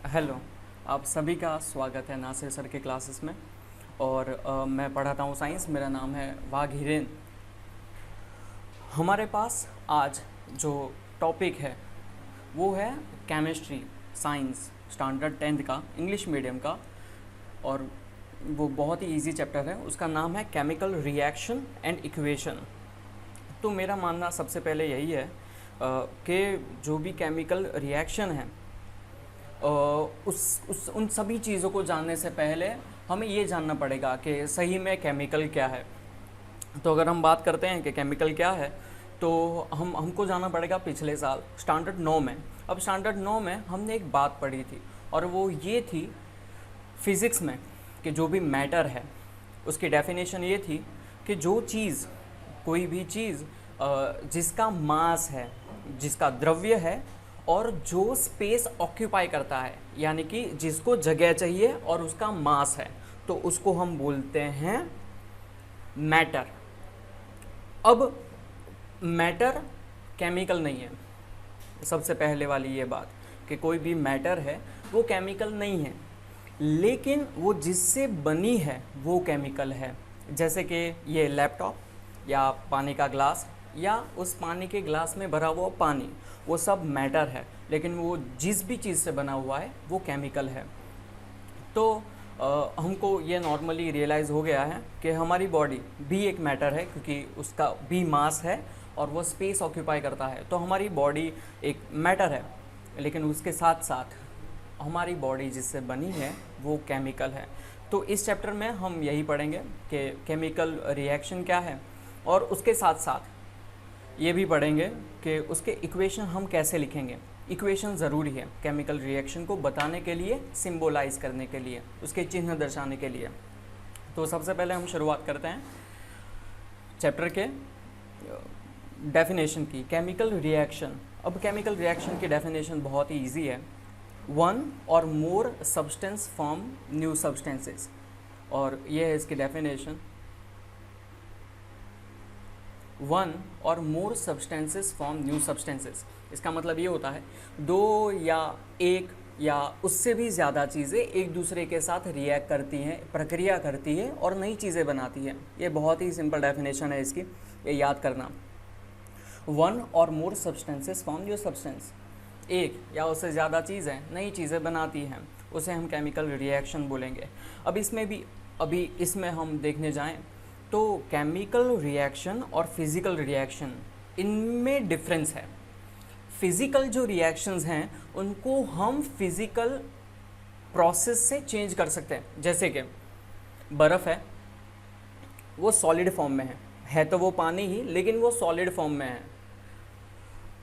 Hello. आप सभी का स्वागत है नासिर सर के क्लासेस में। और मैं पढ़ाता हूँ साइंस। मेरा नाम है वाघिरेन। हमारे पास आज जो टॉपिक है वो है केमिस्ट्री साइंस स्टैंडर्ड 10th का, इंग्लिश मीडियम का। और वो बहुत ही इजी चैप्टर है। उसका नाम है केमिकल रिएक्शन एंड इक्वेशन। तो मेरा मानना सबसे पहले यही है कि जो भी केमिकल रिएक्शन है उन सभी चीज़ों को जानने से पहले हमें ये जानना पड़ेगा कि सही में केमिकल क्या है। तो अगर हम बात करते हैं कि केमिकल क्या है, तो हमको जाना पड़ेगा पिछले साल स्टैंडर्ड 9 में। अब स्टैंडर्ड 9 में हमने एक बात पढ़ी थी और वो ये थी फिज़िक्स में कि जो भी मैटर है उसकी डेफिनेशन ये थी कि जो चीज़, कोई भी चीज़ जिसका मास है, जिसका द्रव्य है और जो स्पेस ऑक्यूपाई करता है, यानी कि जिसको जगह चाहिए और उसका मास है, तो उसको हम बोलते हैं मैटर। अब मैटर केमिकल नहीं है। सबसे पहले वाली ये बात कि कोई भी मैटर है वो केमिकल नहीं है, लेकिन वो जिससे बनी है वो केमिकल है। जैसे कि ये लैपटॉप या पानी का ग्लास या उस पानी के ग्लास में भरा हुआ पानी, वो सब मैटर है, लेकिन वो जिस भी चीज़ से बना हुआ है वो केमिकल है। तो हमको ये नॉर्मली रियलाइज़ हो गया है कि हमारी बॉडी भी एक मैटर है, क्योंकि उसका भी मास है और वो स्पेस ऑक्यूपाई करता है। तो हमारी बॉडी एक मैटर है, लेकिन उसके साथ साथ हमारी बॉडी जिससे बनी है वो केमिकल है। तो इस चैप्टर में हम यही पढ़ेंगे कि केमिकल रिएक्शन क्या है, और उसके साथ साथ ये भी पढ़ेंगे कि उसके इक्वेशन हम कैसे लिखेंगे। इक्वेशन ज़रूरी है केमिकल रिएक्शन को बताने के लिए, सिंबलाइज करने के लिए, उसके चिन्ह दर्शाने के लिए। तो सबसे पहले हम शुरुआत करते हैं चैप्टर के डेफिनेशन की। Chemical reaction. अब केमिकल रिएक्शन की डेफिनेशन बहुत ही ईजी है। वन और more substance form new substances, और ये है इसकी डेफिनेशन। वन और मोर सब्सटेंसेस फॉर्म न्यू सब्सटेंसेस। इसका मतलब ये होता है दो या एक या उससे भी ज़्यादा चीज़ें एक दूसरे के साथ रिएक्ट करती हैं, प्रक्रिया करती है और नई चीज़ें बनाती हैं। ये बहुत ही सिंपल डेफिनेशन है इसकी, ये याद करना। वन और मोर सब्सटेंसेस फॉर्म न्यू सब्सटेंस। एक या उससे ज़्यादा चीज़ें नई चीज़ें बनाती हैं, उसे हम केमिकल रिएक्शन बोलेंगे। अभी इसमें हम देखने जाएं तो केमिकल रिएक्शन और फिज़िकल रिएक्शन, इनमें डिफरेंस है। फिज़िकल जो रिएक्शंस हैं उनको हम फिज़िकल प्रोसेस से चेंज कर सकते हैं। जैसे कि बर्फ़ है, वो सॉलिड फॉर्म में है तो वो पानी ही, लेकिन वो सॉलिड फॉर्म में है।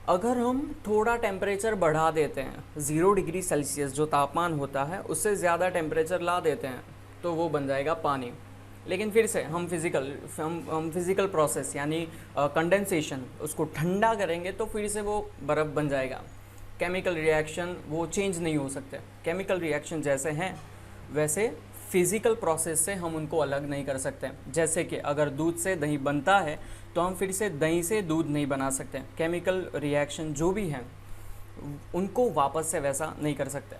अगर हम थोड़ा टेम्परेचर बढ़ा देते हैं, 0 डिग्री सेल्सियस जो तापमान होता है उससे ज़्यादा टेम्परेचर ला देते हैं, तो वो बन जाएगा पानी। लेकिन फिर से हम फिज़िकल प्रोसेस यानी कंडेंसेशन, उसको ठंडा करेंगे तो फिर से वो बर्फ़ बन जाएगा। केमिकल रिएक्शन वो चेंज नहीं हो सकते। केमिकल रिएक्शन जैसे हैं वैसे फिज़िकल प्रोसेस से हम उनको अलग नहीं कर सकते। जैसे कि अगर दूध से दही बनता है तो हम फिर से दही से दूध नहीं बना सकते। केमिकल रिएक्शन जो भी हैं उनको वापस से वैसा नहीं कर सकते।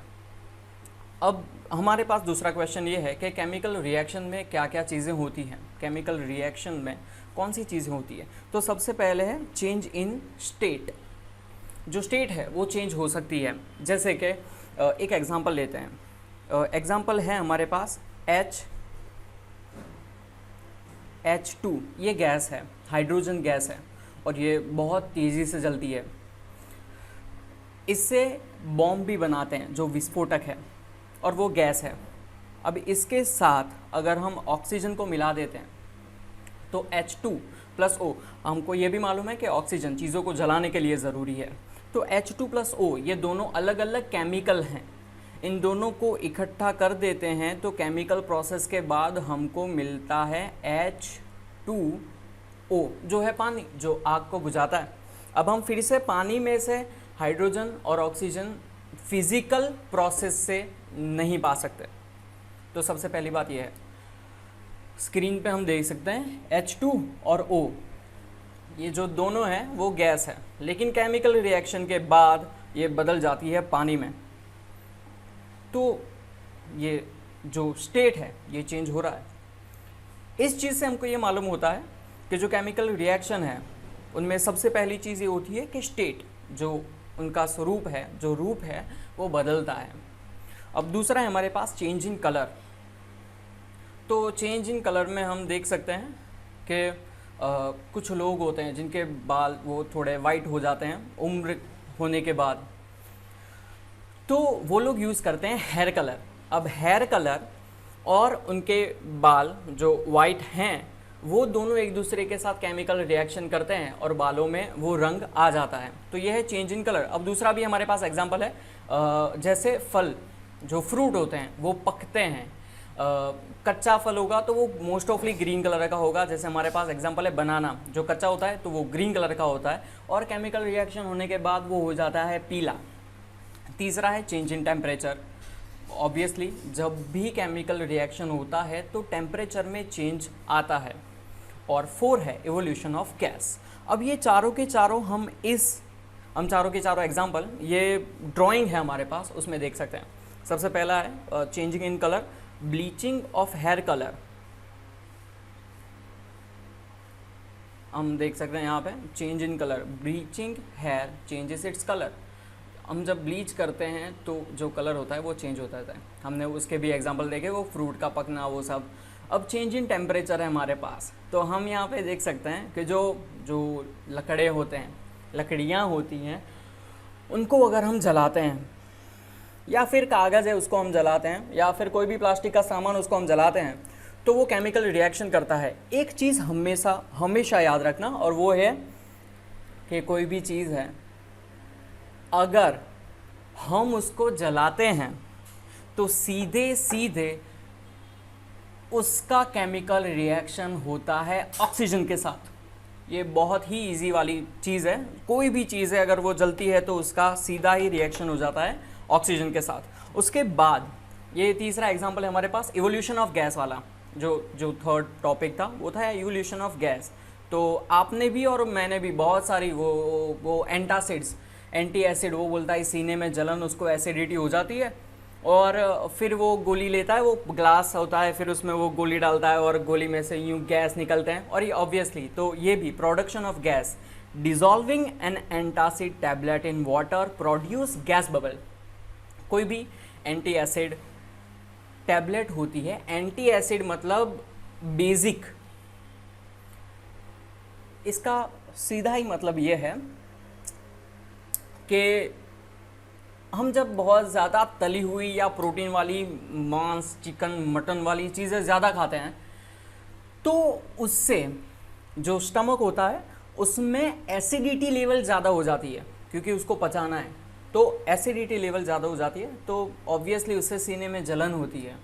अब हमारे पास दूसरा क्वेश्चन ये है कि केमिकल रिएक्शन में क्या क्या चीज़ें होती हैं, केमिकल रिएक्शन में कौन सी चीज़ें होती है। तो सबसे पहले है चेंज इन स्टेट। जो स्टेट है वो चेंज हो सकती है। जैसे कि एक एग्जांपल लेते हैं। एग्जांपल है हमारे पास H2। ये गैस है, हाइड्रोजन गैस है, और ये बहुत तेज़ी से जलती है। इससे बॉम्ब भी बनाते हैं जो विस्फोटक है, और वो गैस है। अब इसके साथ अगर हम ऑक्सीजन को मिला देते हैं तो H2+O, हमको ये भी मालूम है कि ऑक्सीजन चीज़ों को जलाने के लिए ज़रूरी है। तो H2+O ये दोनों अलग अलग केमिकल हैं। इन दोनों को इकट्ठा कर देते हैं तो केमिकल प्रोसेस के बाद हमको मिलता है H2O, जो है पानी, जो आग को बुझाता है। अब हम फिर से पानी में से हाइड्रोजन और ऑक्सीजन फिज़िकल प्रोसेस से नहीं पा सकते। तो सबसे पहली बात यह है, स्क्रीन पे हम देख सकते हैं H2 और O, ये जो दोनों हैं वो गैस है, लेकिन केमिकल रिएक्शन के बाद ये बदल जाती है पानी में। तो ये जो स्टेट है ये चेंज हो रहा है। इस चीज़ से हमको ये मालूम होता है कि जो केमिकल रिएक्शन है उनमें सबसे पहली चीज़ ये होती है कि स्टेट, जो उनका स्वरूप है, जो रूप है, वो बदलता है। अब दूसरा है हमारे पास चेंज इन कलर। तो चेंज इन कलर में हम देख सकते हैं कि कुछ लोग होते हैं जिनके बाल वो थोड़े वाइट हो जाते हैं उम्र होने के बाद, तो वो लोग यूज़ करते हैं हेयर कलर। अब हेयर कलर और उनके बाल जो वाइट हैं वो दोनों एक दूसरे के साथ केमिकल रिएक्शन करते हैं और बालों में वो रंग आ जाता है। तो यह है चेंज इन कलर। अब दूसरा भी हमारे पास एग्जांपल है, जैसे फल, जो फ्रूट होते हैं वो पकते हैं। कच्चा फल होगा तो वो मोस्ट ऑफली ग्रीन कलर का होगा। जैसे हमारे पास एग्जांपल है बनाना, जो कच्चा होता है तो वो ग्रीन कलर का होता है और केमिकल रिएक्शन होने के बाद वो हो जाता है पीला। तीसरा है चेंज इन टेम्परेचर। ऑब्वियसली जब भी केमिकल रिएक्शन होता है तो टेम्परेचर में चेंज आता है। और 4 है इवोल्यूशन ऑफ गैस। अब ये चारों के चारों हम चारों के चारों एग्जांपल, ये ड्राइंग है हमारे पास, उसमें देख सकते हैं। सबसे पहला है changing in colour, bleaching of hair colour. हम देख सकते हैं यहाँ पे change in colour, bleaching hair changes its colour. हम जब ब्लीच करते हैं तो जो कलर होता है वो चेंज होता है। हमने उसके भी एग्जांपल देखे, वो फ्रूट का पकना, वो सब। अब चेंज इन टेम्परेचर है हमारे पास, तो हम यहाँ पे देख सकते हैं कि जो लकड़े होते हैं, लकड़ियाँ होती हैं, उनको अगर हम जलाते हैं या फिर कागज़ है उसको हम जलाते हैं या फिर कोई भी प्लास्टिक का सामान उसको हम जलाते हैं तो वो केमिकल रिएक्शन करता है। एक चीज़ हमेशा याद रखना, और वो है कि कोई भी चीज़ है अगर हम उसको जलाते हैं तो सीधे सीधे उसका केमिकल रिएक्शन होता है ऑक्सीजन के साथ। ये बहुत ही इजी वाली चीज़ है। कोई भी चीज़ है अगर वो जलती है तो उसका सीधा ही रिएक्शन हो जाता है ऑक्सीजन के साथ। उसके बाद ये तीसरा एग्जांपल है हमारे पास इवोल्यूशन ऑफ गैस वाला। जो थर्ड टॉपिक था वो था इवोल्यूशन ऑफ गैस। तो आपने भी और मैंने भी बहुत सारी वो एंटासिड्स, एंटी एसिड, वो बोलता है सीने में जलन, उसको एसिडिटी हो जाती है और फिर वो गोली लेता है, वो ग्लास होता है, फिर उसमें वो गोली डालता है और गोली में से यूँ गैस निकलते हैं। और ये ऑब्वियसली तो ये भी production of gas, dissolving an antacid tablet in water produce gas bubble. कोई भी एंटी एसिड टैबलेट होती है, एंटी एसिड मतलब बेसिक, इसका सीधा ही मतलब ये है कि हम जब बहुत ज़्यादा तली हुई या प्रोटीन वाली मांस, चिकन, मटन वाली चीज़ें ज़्यादा खाते हैं तो उससे जो स्टमक होता है उसमें एसिडिटी लेवल ज़्यादा हो जाती है, क्योंकि उसको पचाना है। तो एसिडिटी लेवल ज़्यादा हो जाती है तो ऑब्वियसली उससे सीने में जलन होती है।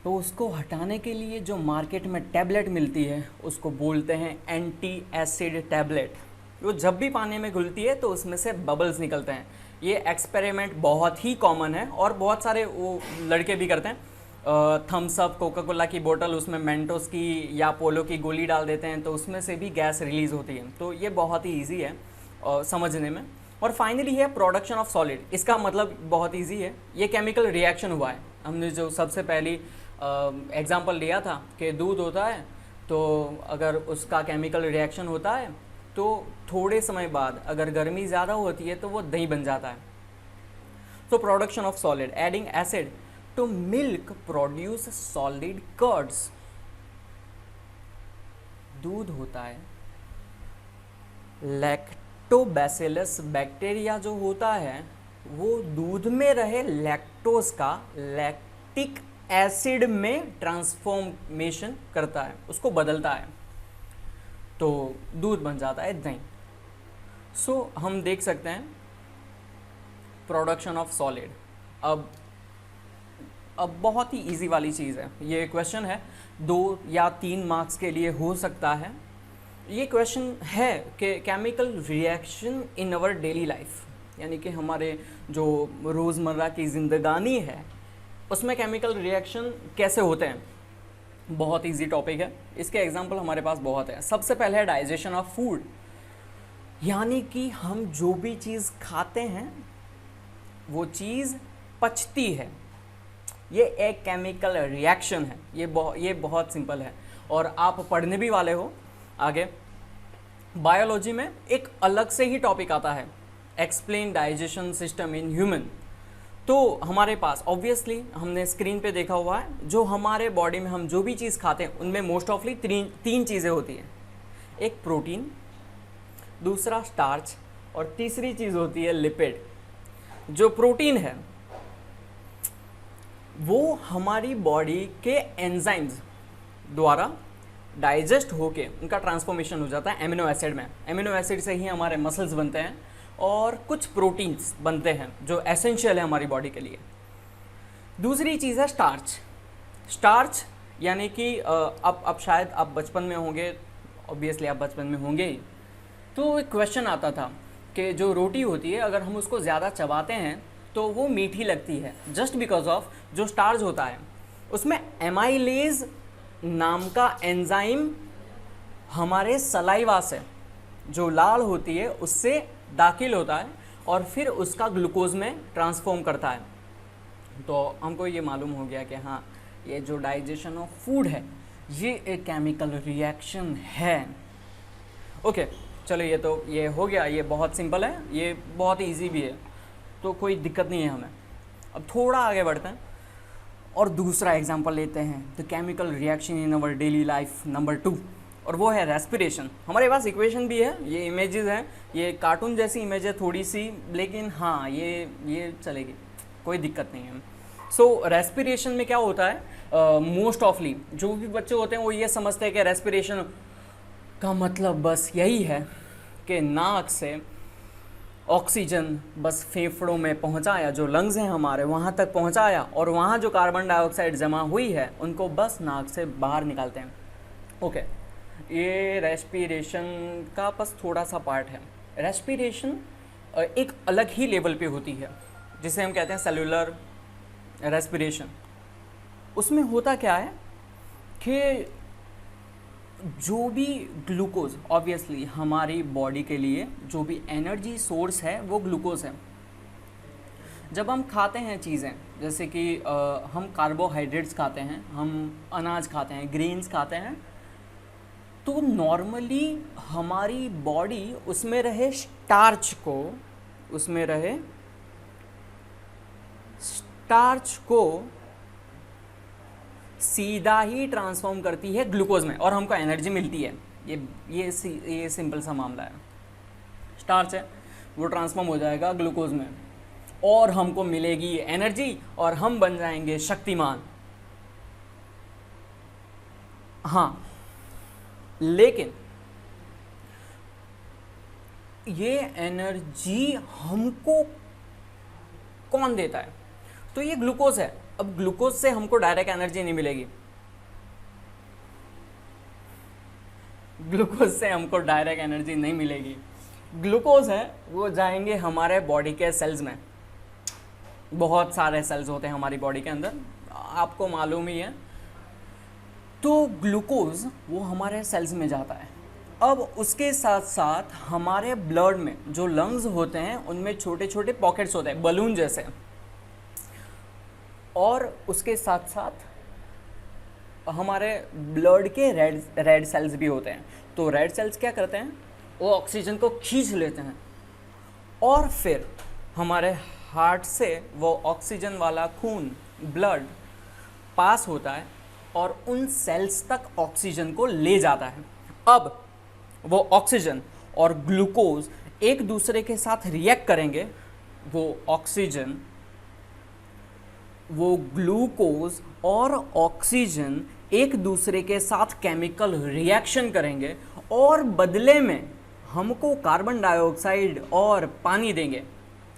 तो उसको हटाने के लिए जो मार्केट में टैबलेट मिलती है उसको बोलते हैं एंटी एसिड टैबलेट। वो जब भी पानी में घुलती है तो उसमें से बबल्स निकलते हैं। ये एक्सपेरिमेंट बहुत ही कॉमन है और बहुत सारे वो लड़के भी करते हैं। थम्स अप, कोका कोला की बोतल, उसमें मेंटोस की या पोलो की गोली डाल देते हैं तो उसमें से भी गैस रिलीज़ होती है। तो ये बहुत ही ईजी है समझने में। और फाइनली है प्रोडक्शन ऑफ सॉलिड। इसका मतलब बहुत ईजी है, ये केमिकल रिएक्शन हुआ है। हमने जो सबसे पहली एग्जांपल लिया था कि दूध होता है, तो अगर उसका केमिकल रिएक्शन होता है तो थोड़े समय बाद अगर गर्मी ज़्यादा होती है तो वो दही बन जाता है। तो production of solid, adding acid to milk produce solid curds. दूध होता है, लैक्टोबैसिलस बैक्टीरिया जो होता है वो दूध में रहे लैक्टोज का लैक्टिक एसिड में ट्रांसफॉर्मेशन करता है, उसको बदलता है, तो दूध बन जाता है दही। सो हम देख सकते हैं प्रोडक्शन ऑफ सॉलिड। अब बहुत ही इजी वाली चीज़ है। ये क्वेश्चन है 2 या 3 मार्क्स के लिए हो सकता है। ये क्वेश्चन है कि chemical reaction in our daily life, यानी कि हमारे जो रोज़मर्रा की ज़िंदगानी है उसमें केमिकल रिएक्शन कैसे होते हैं। बहुत इजी टॉपिक है, इसके एग्जांपल हमारे पास बहुत है। सबसे पहले है डाइजेशन ऑफ फूड, यानी कि हम जो भी चीज़ खाते हैं वो चीज़ पचती है। ये एक केमिकल रिएक्शन है। ये बहुत सिंपल है और आप पढ़ने भी वाले हो आगे। बायोलॉजी में एक अलग से ही टॉपिक आता है, explain digestion system in human. तो हमारे पास ऑब्वियसली हमने स्क्रीन पे देखा हुआ है, जो हमारे बॉडी में हम जो भी चीज़ खाते हैं उनमें मोस्ट ऑफली तीन चीज़ें होती हैं। एक प्रोटीन, दूसरा स्टार्च और तीसरी चीज़ होती है लिपिड। जो प्रोटीन है वो हमारी बॉडी के एंजाइम्स द्वारा डाइजेस्ट होके उनका ट्रांसफॉर्मेशन हो जाता है एमिनो एसिड में। एमिनो एसिड से ही हमारे मसल्स बनते हैं और कुछ प्रोटीन्स बनते हैं जो एसेंशियल है हमारी बॉडी के लिए। दूसरी चीज़ है स्टार्च। स्टार्च यानी कि अब शायद आप बचपन में होंगे, ऑब्वियसली आप बचपन में होंगे ही, तो एक क्वेश्चन आता था कि जो रोटी होती है अगर हम उसको ज़्यादा चबाते हैं तो वो मीठी लगती है, जस्ट बिकॉज ऑफ जो स्टार्च होता है उसमें एमाइलेज नाम का एंजाइम हमारे सलाइवा से जो लाल होती है उससे दाखिल होता है और फिर उसका ग्लूकोज में ट्रांसफॉर्म करता है। तो हमको ये मालूम हो गया कि हाँ, ये जो डाइजेशन ऑफ फूड है ये एक केमिकल रिएक्शन है। ओके, चलो ये हो गया। ये बहुत सिंपल है, ये बहुत इजी भी है, तो कोई दिक्कत नहीं है हमें। अब थोड़ा आगे बढ़ते हैं और दूसरा एग्जांपल लेते हैं, the chemical reaction in our daily life number 2, और वो है रेस्पिरेशन। हमारे पास इक्वेशन भी है, ये इमेजेस हैं, ये कार्टून जैसी इमेज है थोड़ी सी, लेकिन हाँ ये चलेगी, कोई दिक्कत नहीं है। सो रेस्पिरेशन में क्या होता है, मोस्ट ऑफली जो भी बच्चे होते हैं वो ये समझते हैं कि रेस्पिरेशन का मतलब बस यही है कि नाक से ऑक्सीजन बस फेफड़ों में पहुंचाया, जो लंग्स हैं हमारे वहाँ तक पहुंचाया, और वहाँ जो कार्बन डाइऑक्साइड जमा हुई है उनको बस नाक से बाहर निकालते हैं। ओके, ये रेस्पिरेशन का बस थोड़ा सा पार्ट है। रेस्पिरेशन एक अलग ही लेवल पे होती है जिसे हम कहते हैं सेलुलर रेस्पिरेशन। उसमें होता क्या है कि जो भी ग्लूकोज, ऑब्वियसली हमारी बॉडी के लिए जो भी एनर्जी सोर्स है वो ग्लूकोज है। जब हम खाते हैं चीज़ें, जैसे कि हम कार्बोहाइड्रेट्स खाते हैं, हम अनाज खाते हैं, ग्रेन्स खाते हैं, तो नॉर्मली हमारी बॉडी उसमें रहे स्टार्च को सीधा ही ट्रांसफॉर्म करती है ग्लूकोज में और हमको एनर्जी मिलती है। ये सिंपल सा मामला है। स्टार्च है वो ट्रांसफॉर्म हो जाएगा ग्लूकोज में और हमको मिलेगी एनर्जी और हम बन जाएंगे शक्तिमान। हाँ, लेकिन ये एनर्जी हमको कौन देता है? तो ये ग्लूकोज है। अब ग्लूकोज से हमको डायरेक्ट एनर्जी नहीं मिलेगी, ग्लूकोज है वो जाएंगे हमारे बॉडी के सेल्स में। बहुत सारे सेल्स होते हैं हमारी बॉडी के अंदर, आपको मालूम ही है। तो ग्लूकोज वो हमारे सेल्स में जाता है। अब उसके साथ साथ हमारे ब्लड में जो लंग्स होते हैं उनमें छोटे छोटे पॉकेट्स होते हैं बलून जैसे, और उसके साथ साथ हमारे ब्लड के रेड सेल्स भी होते हैं। तो रेड सेल्स क्या करते हैं, वो ऑक्सीजन को खींच लेते हैं और फिर हमारे हार्ट से वो ऑक्सीजन वाला खून, ब्लड पास होता है और उन सेल्स तक ऑक्सीजन को ले जाता है। अब वो ऑक्सीजन और ग्लूकोज एक दूसरे के साथ रिएक्ट करेंगे। वो ग्लूकोज और ऑक्सीजन एक दूसरे के साथ केमिकल रिएक्शन करेंगे और बदले में हमको कार्बन डाइऑक्साइड और पानी देंगे,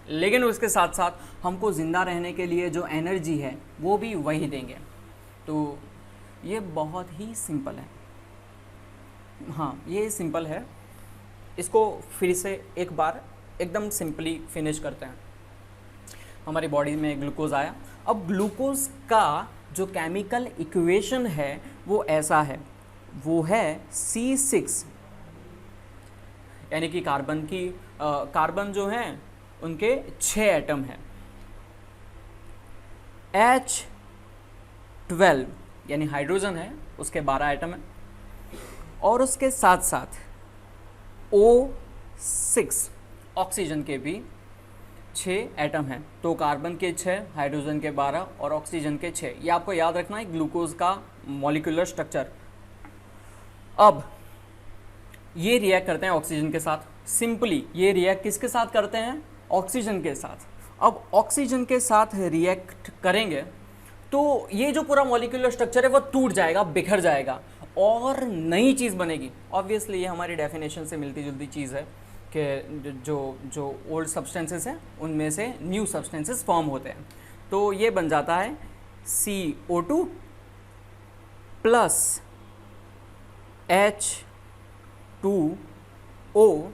लेकिन उसके साथ साथ हमको ज़िंदा रहने के लिए जो एनर्जी है वो भी वही देंगे। तो ये बहुत ही सिंपल है। हाँ, ये सिंपल है। इसको फिर से एक बार एकदम सिंपली फिनिश करते हैं। हमारी बॉडी में ग्लूकोज आया। अब ग्लूकोज का जो केमिकल इक्वेशन है वो ऐसा है, वो है C6, यानी कि कार्बन जो हैं उनके 6 एटम हैं H12 यानी हाइड्रोजन है, उसके 12 एटम है, और उसके साथ साथ O6 ऑक्सीजन के भी 6 एटम हैं। तो कार्बन के 6, हाइड्रोजन के 12 और ऑक्सीजन के 6। ये आपको याद रखना है ग्लूकोज का मॉलिक्यूलर स्ट्रक्चर। अब ये रिएक्ट करते हैं ऑक्सीजन के साथ। सिंपली ये रिएक्ट किसके साथ करते हैं? ऑक्सीजन के साथ। अब ऑक्सीजन के साथ रिएक्ट करेंगे तो ये जो पूरा मॉलिक्यूलर स्ट्रक्चर है वो टूट जाएगा, बिखर जाएगा और नई चीज़ बनेगी। ऑब्वियसली ये हमारी डेफिनेशन से मिलती जुलती चीज़ है कि जो ओल्ड सब्सटेंसेस हैं उनमें से न्यू सब्सटेंसेस फॉर्म होते हैं। तो ये बन जाता है CO2 प्लस H2O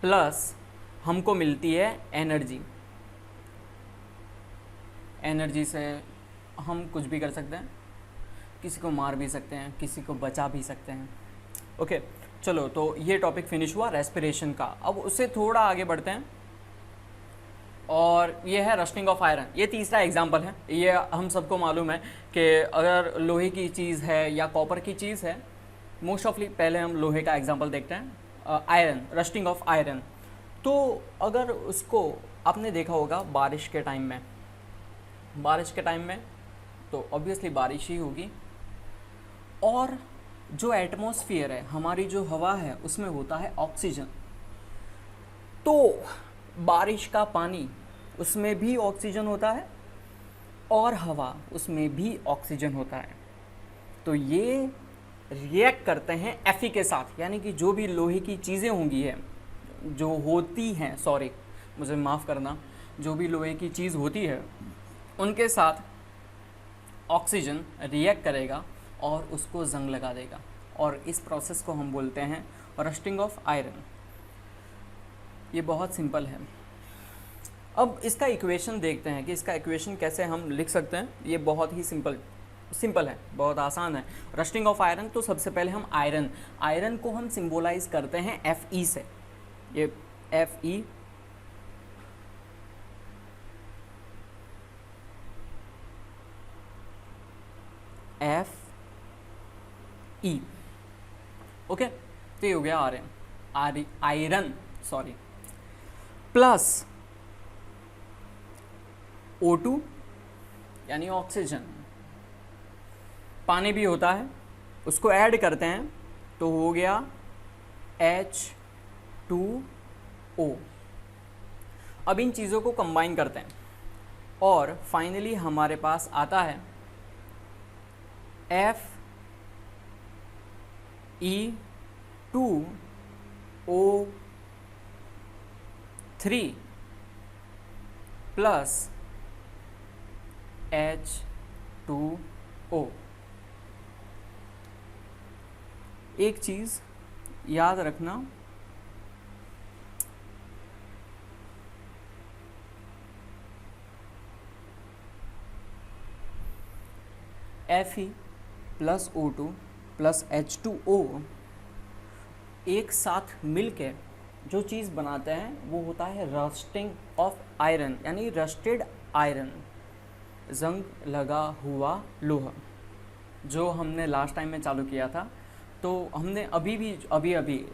प्लस हमको मिलती है एनर्जी। एनर्जी से हम कुछ भी कर सकते हैं, किसी को मार भी सकते हैं, किसी को बचा भी सकते हैं। ओके चलो, तो ये टॉपिक फिनिश हुआ रेस्पिरेशन का। अब उससे थोड़ा आगे बढ़ते हैं और ये है रस्टिंग ऑफ आयरन। ये तीसरा एग्जाम्पल है। ये हम सबको मालूम है कि अगर लोहे की चीज़ है या कॉपर की चीज़ है, मोस्ट ऑफली पहले हम लोहे का एग्जाम्पल देखते हैं। Iron, rusting of iron. तो अगर उसको आपने देखा होगा बारिश के टाइम में तो ऑब्वियसली बारिश ही होगी, और जो एटमॉस्फेयर है, हमारी जो हवा है, उसमें होता है ऑक्सीजन। तो बारिश का पानी, उसमें भी ऑक्सीजन होता है और हवा, उसमें भी ऑक्सीजन होता है। तो ये रिएक्ट करते हैं Fe के साथ, यानी कि जो भी लोहे की चीज़ें होंगी है, जो होती हैं, सॉरी मुझे माफ़ करना, जो भी लोहे की चीज़ होती है उनके साथ ऑक्सीजन रिएक्ट करेगा और उसको जंग लगा देगा, और इस प्रोसेस को हम बोलते हैं रस्टिंग ऑफ आयरन। ये बहुत सिंपल है। अब इसका इक्वेशन देखते हैं कि इसका इक्वेशन कैसे हम लिख सकते हैं। ये बहुत ही सिंपल है, बहुत आसान है। रस्टिंग ऑफ आयरन, तो सबसे पहले हम आयरन को हम सिंबोलाइज करते हैं Fe से। ये Fe ओके, तो ये हो गया आयरन सॉरी, प्लस O2 यानी ऑक्सीजन। पानी भी होता है, उसको ऐड करते हैं तो हो गया H2O। अब इन चीज़ों को कंबाइन करते हैं और फाइनली हमारे पास आता है Fe2O3 प्लस H2O। एक चीज़ याद रखना, Fe plus O2 plus H2O एक साथ मिलके जो चीज़ बनाते हैं वो होता है रस्टिंग ऑफ आयरन, यानी रस्टेड आयरन, जंग लगा हुआ लोहा, जो हमने लास्ट टाइम में चालू किया था। तो हमने अभी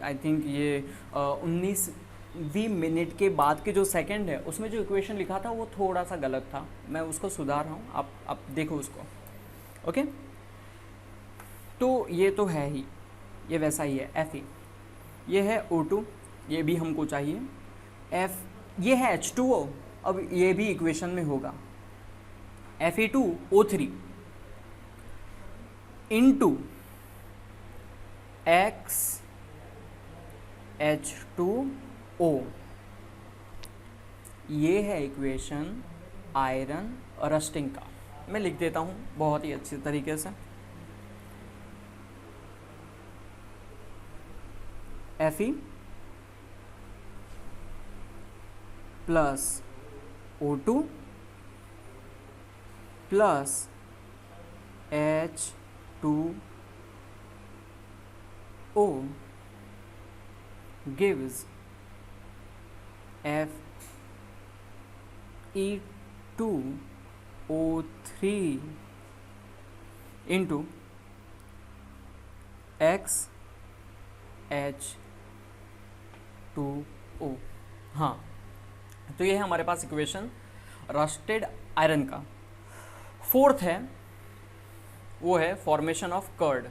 आई थिंक ये 19वीं मिनट के बाद के जो सेकंड है उसमें जो इक्वेशन लिखा था वो थोड़ा सा गलत था, मैं उसको सुधार रहा हूँ, आप देखो उसको। ओके, तो ये तो है ही, ये वैसा ही है Fe। ये है O2, ये भी हमको चाहिए। ये है H2O, अब ये भी इक्वेशन में होगा Fe2O3 इंटू XH2O। ये है इक्वेशन आयरन रस्टिंग का। मैं लिख देता हूँ बहुत ही अच्छे तरीके से। Fe plus O2 plus H2O gives Fe2 O3 into XH2O। हाँ, तो ये है हमारे पास इक्वेशन रस्टेड आयरन का। फोर्थ है वो है फॉर्मेशन ऑफ कर्ड,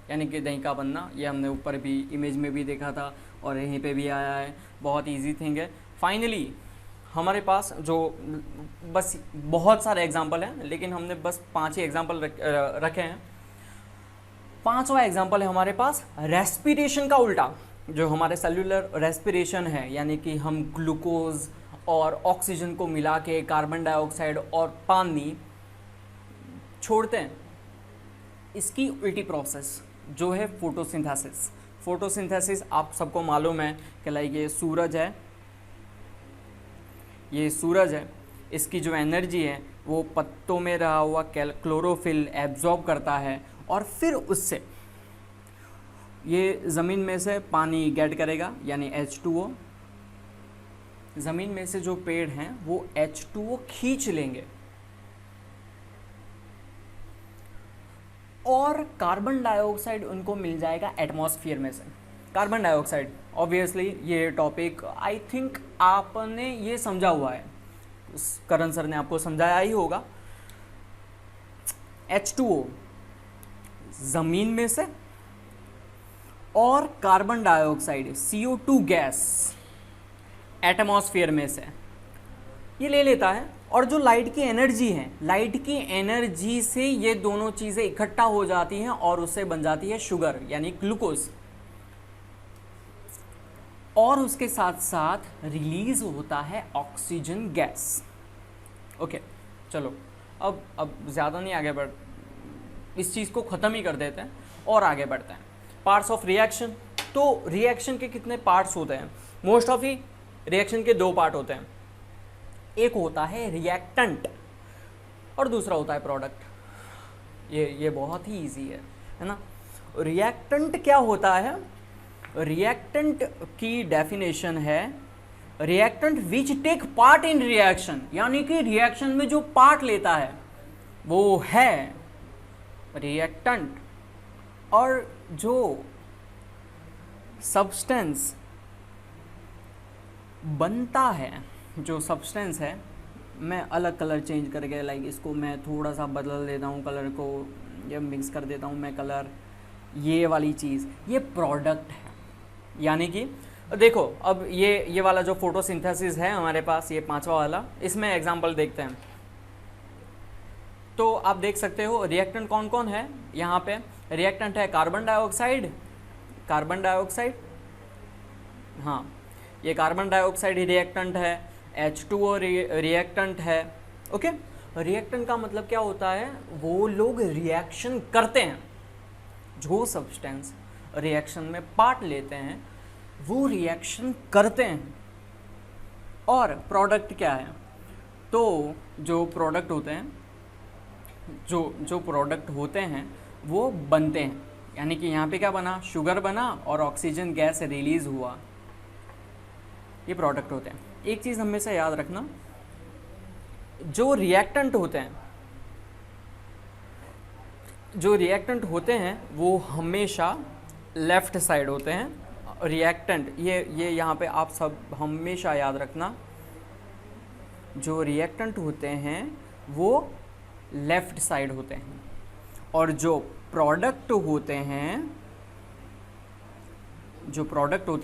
यानी कि दही का बनना। ये हमने ऊपर भी इमेज में भी देखा था और यहीं पे भी आया है, बहुत इजी थिंग है। फाइनली हमारे पास जो बस बहुत सारे एग्जांपल हैं, लेकिन हमने बस 5 ही एग्जांपल रखे हैं। 5वां एग्जांपल है हमारे पास रेस्पिरेशन का उल्टा, जो हमारे सेल्यूलर रेस्पिरेशन है, यानी कि हम ग्लूकोज और ऑक्सीजन को मिला के कार्बन डाइऑक्साइड और पानी छोड़ते हैं। इसकी उल्टी प्रोसेस जो है फोटोसिंथेसिस। फोटोसिंथेसिस आप सबको मालूम है कि लाइक ये सूरज है, ये सूरज है, इसकी जो एनर्जी है वो पत्तों में रहा हुआ क्लोरोफिल एब्जॉर्ब करता है और फिर उससे ये ज़मीन में से पानी गेट करेगा, यानी H2O। ज़मीन में से जो पेड़ हैं वो H2O खींच लेंगे और कार्बन डाइऑक्साइड उनको मिल जाएगा एटमॉस्फेयर में से। कार्बन डाइऑक्साइड ऑब्वियसली ये टॉपिक आई थिंक आपने ये समझा हुआ है, करण सर ने आपको समझाया ही होगा। H2O ज़मीन में से और carbon dioxide CO2 gas atmosphere में से ये ले लेता है, और जो लाइट की एनर्जी है, लाइट की एनर्जी से ये दोनों चीज़ें इकट्ठा हो जाती हैं और उससे बन जाती है शुगर यानी ग्लूकोज, और उसके साथ साथ रिलीज होता है ऑक्सीजन गैस। ओके, चलो अब ज़्यादा नहीं आगे बढ़, इस चीज़ को ख़त्म ही कर देते हैं और आगे बढ़ते हैं। Parts of reaction. तो रिएक्शन के कितने पार्ट्स होते हैं? मोस्ट ऑफ ही रिएक्शन के 2 पार्ट होते हैं, एक होता है रिएक्टेंट और दूसरा होता है प्रोडक्ट। ये बहुत ही इजी है ना। रिएक्टेंट क्या होता है? रिएक्टेंट की डेफिनेशन है reactant which take part in reaction, यानी कि रिएक्शन में जो पार्ट लेता है वो है रिएक्टेंट। और जो सब्सटेंस बनता है, जो सब्सटेंस है, मैं अलग कलर चेंज करके लाइक इसको मैं थोड़ा सा बदल देता हूँ, कलर को ये मिक्स कर देता हूँ मैं कलर, ये वाली चीज़ ये प्रोडक्ट है। यानी कि देखो अब ये वाला जो फोटोसिंथेसिस है हमारे पास, ये 5वां वाला, इसमें एग्जांपल देखते हैं। तो आप देख सकते हो रिएक्टेंट कौन कौन है यहाँ पे। रिएक्टेंट है कार्बन डाइऑक्साइड, हाँ ये कार्बन डाइऑक्साइड रिएक्टेंट है, H2O रिएक्टेंट है। ओके, रिएक्टेंट का मतलब क्या होता है? वो लोग रिएक्शन करते हैं, जो सब्सटेंस रिएक्शन में पार्ट लेते हैं वो रिएक्शन करते हैं। और प्रोडक्ट क्या है? तो जो प्रोडक्ट होते हैं, जो प्रोडक्ट होते हैं वो बनते हैं, यानी कि यहाँ पे क्या बना? शुगर बना और ऑक्सीजन गैस रिलीज हुआ, ये प्रोडक्ट होते हैं। एक चीज़ हमेशा याद रखना, जो रिएक्टेंट होते हैं वो हमेशा लेफ्ट साइड होते हैं। रिएक्टेंट ये यहाँ पे आप सब हमेशा याद रखना, जो रिएक्टेंट होते हैं वो लेफ्ट साइड होते हैं और जो प्रोडक्ट होते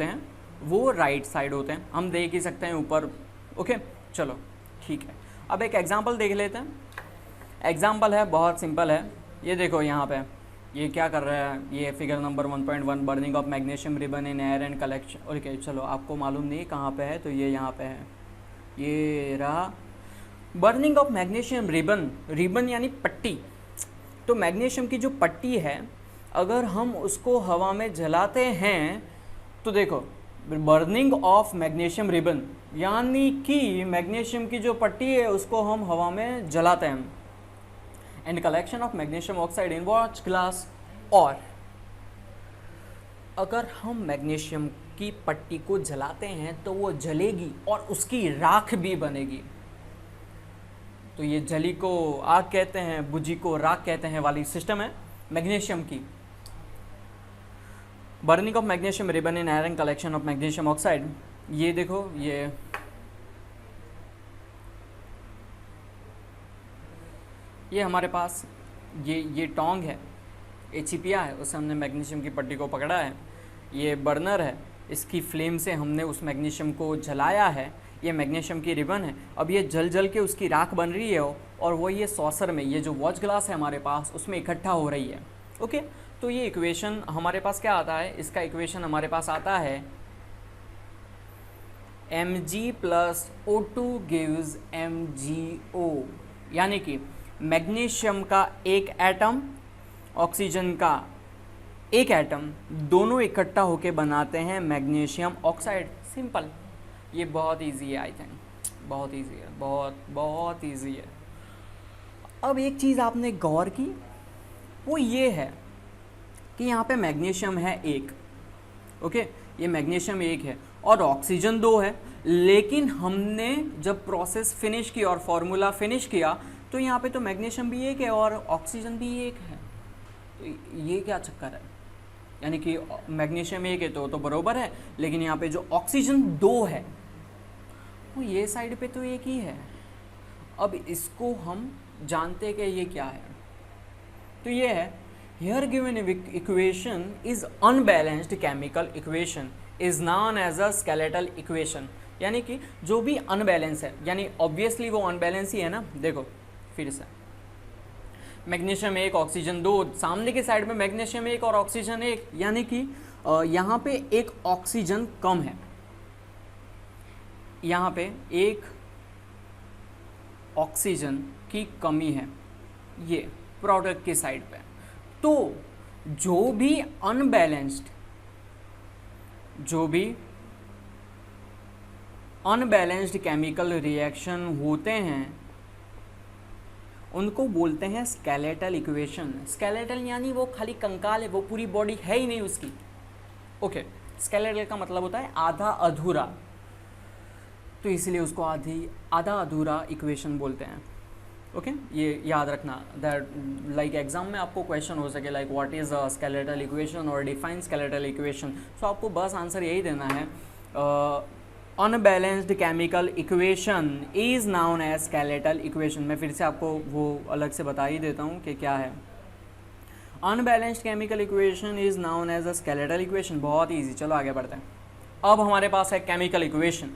हैं वो राइट साइड होते हैं। हम देख ही सकते हैं ऊपर। ओके, चलो ठीक है। अब एक एग्जांपल देख लेते हैं। एग्जांपल है बहुत सिंपल है, ये देखो यहाँ पे ये क्या कर रहा है, ये figure number 1.1 burning of magnesium ribbon in air and collection. Okay चलो, आपको मालूम नहीं कहाँ पे है तो ये यहाँ पे है, ये रहा बर्निंग ऑफ मैग्नीशियम रिबन यानी पट्टी। तो मैग्नीशियम की जो पट्टी है अगर हम उसको हवा में जलाते हैं तो देखो बर्निंग ऑफ मैग्नीशियम रिबन, यानी कि मैग्नीशियम की जो पट्टी है उसको हम हवा में जलाते हैं। And collection of magnesium oxide in watch glass, और अगर हम मैग्नीशियम की पट्टी को जलाते हैं तो वो जलेगी और उसकी राख भी बनेगी। तो ये जली को आग कहते हैं, बुझी को राख कहते हैं वाली सिस्टम है मैग्नीशियम की। Burning of magnesium ribbon in iron collection of magnesium oxide. ये देखो ये हमारे पास ये टोंग है, ये छिपिया है, उससे हमने मैग्नीशियम की पट्टी को पकड़ा है। ये बर्नर है, इसकी फ्लेम से हमने उस मैग्नीशियम को जलाया है। ये मैग्नीशियम की रिबन है, अब ये जल के उसकी राख बन रही है और वो ये सॉसर में, ये जो वॉच ग्लास है हमारे पास, उसमें इकट्ठा हो रही है। ओके, तो ये इक्वेशन हमारे पास क्या आता है, इसका इक्वेशन हमारे पास आता है Mg + O2 gives MgO, यानी कि मैग्नीशियम का एक एटम, ऑक्सीजन का एक एटम, दोनों इकट्ठा होके बनाते हैं मैग्नीशियम ऑक्साइड। सिंपल, ये बहुत इजी है, आई थिंक बहुत इजी है, बहुत इजी है। अब एक चीज़ आपने गौर की, वो ये है कि यहाँ पे मैग्नीशियम है एक, ओके, ये मैग्नीशियम एक है और ऑक्सीजन दो है, लेकिन हमने जब प्रोसेस फिनिश की और फॉर्मूला फिनिश किया तो यहाँ पे तो मैग्नीशियम भी एक है और ऑक्सीजन भी एक है। तो ये क्या चक्कर है, यानी कि मैग्नीशियम एक है तो बरोबर है, लेकिन यहाँ पे जो ऑक्सीजन दो है वो ये साइड पे तो एक ही है। अब इसको हम जानते हैं कि ये क्या है, तो ये है here given equation is unbalanced chemical equation is known as a skeletal equation, यानी कि जो भी अनबैलेंस है, यानी ऑब्वियसली वो अनबैलेंस ही है ना। देखो फिर से, मैग्नीशियम एक, ऑक्सीजन दो, सामने के साइड में मैग्नीशियम एक और ऑक्सीजन एक, यानी कि यहाँ पे एक ऑक्सीजन कम है, यहाँ पे एक ऑक्सीजन की कमी है, ये प्रोडक्ट की साइड पे। तो जो भी अनबैलेंस्ड केमिकल रिएक्शन होते हैं उनको बोलते हैं स्केलेटल इक्वेशन। स्केलेटल यानी वो खाली कंकाल है, वो पूरी बॉडी है ही नहीं उसकी। ओके, स्केलेटल का मतलब होता है आधा अधूरा, तो इसलिए उसको आधा अधूरा इक्वेशन बोलते हैं। ओके, ये याद रखना, दैट लाइक एग्जाम में आपको क्वेश्चन हो सके like what is a skeletal equation और डिफाइन स्केलेटल इक्वेशन, सो आपको बस आंसर यही देना है, unbalanced chemical equation is known as skeletal equation. मैं फिर से आपको वो अलग से बता ही देता हूँ कि क्या है। Unbalanced chemical equation is known as a skeletal equation. बहुत ईजी, चलो आगे बढ़ते हैं। अब हमारे पास है chemical equation.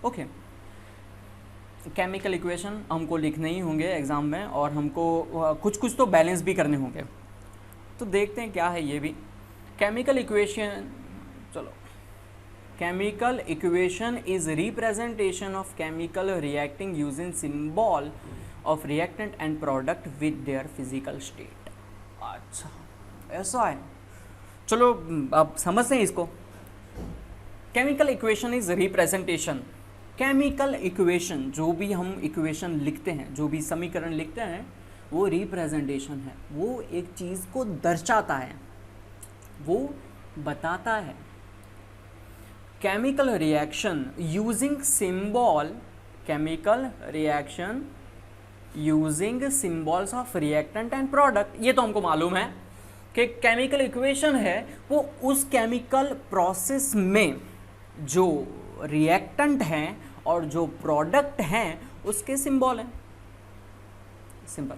Okay, chemical equation हमको लिखने ही होंगे एग्ज़ाम में और हमको कुछ तो बैलेंस भी करने होंगे, तो देखते हैं क्या है ये भी केमिकल इक्वेशन। चलो, chemical equation is representation of chemical reacting using symbol of reactant and product with their physical state. अच्छा, ऐसा है, चलो अब समझते हैं इसको। Chemical equation is representation. Chemical equation, जो भी हम इक्वेशन लिखते हैं, जो भी समीकरण लिखते हैं, वो रिप्रेजेंटेशन है, वो एक चीज़ को दर्शाता है, वो बताता है। Chemical reaction using symbol, chemical reaction using symbols of reactant and product, ये तो हमको मालूम है कि केमिकल इक्वेशन है वो उस केमिकल प्रोसेस में जो रिएक्टेंट हैं और जो प्रोडक्ट हैं उसके सिंबल हैं, सिंपल।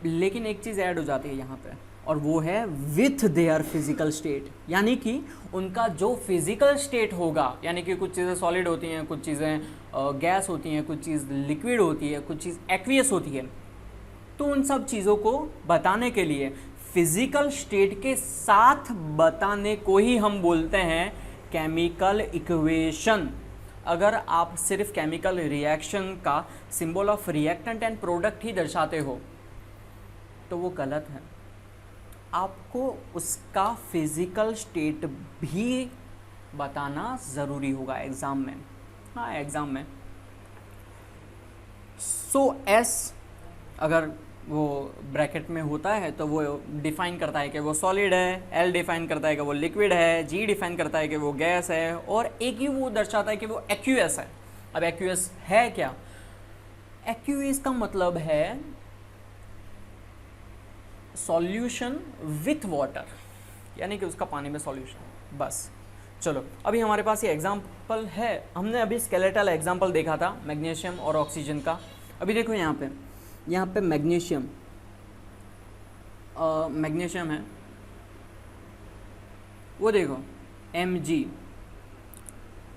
लेकिन एक चीज़ ऐड हो जाती है यहाँ पे, और वो है विथ देयर फिजिकल स्टेट, यानी कि उनका जो फिजिकल स्टेट होगा, यानी कि कुछ चीज़ें सॉलिड होती हैं, कुछ चीज़ें गैस होती हैं, कुछ चीज़ लिक्विड होती है, कुछ चीज़ एक्वियस होती है। तो उन सब चीज़ों को बताने के लिए फिजिकल स्टेट के साथ बताने को ही हम बोलते हैं केमिकल इक्वेशन। अगर आप सिर्फ केमिकल रिएक्शन का symbol of reactant and product ही दर्शाते हो तो वो गलत है, आपको उसका फिजिकल स्टेट भी बताना ज़रूरी होगा एग्ज़ाम में। हाँ, एग्ज़ाम में। सो एस अगर वो ब्रैकेट में होता है तो वो डिफ़ाइन करता है कि वो सॉलिड है, एल डिफ़ाइन करता है कि वो लिक्विड है, जी डिफ़ाइन करता है कि वो गैस है, और एक ही वो दर्शाता है कि वो एक्यूएस है। अब एक्यूएस है क्या? एक्यूएस का मतलब है सॉल्यूशन विथ वाटर, यानी कि उसका पानी में सॉल्यूशन, बस। चलो अभी हमारे पास ये एग्जाम्पल है, हमने अभी स्केलेटल एग्जाम्पल देखा था मैग्नीशियम और ऑक्सीजन का। अभी देखो यहाँ पे मैग्नीशियम है, वो देखो Mg,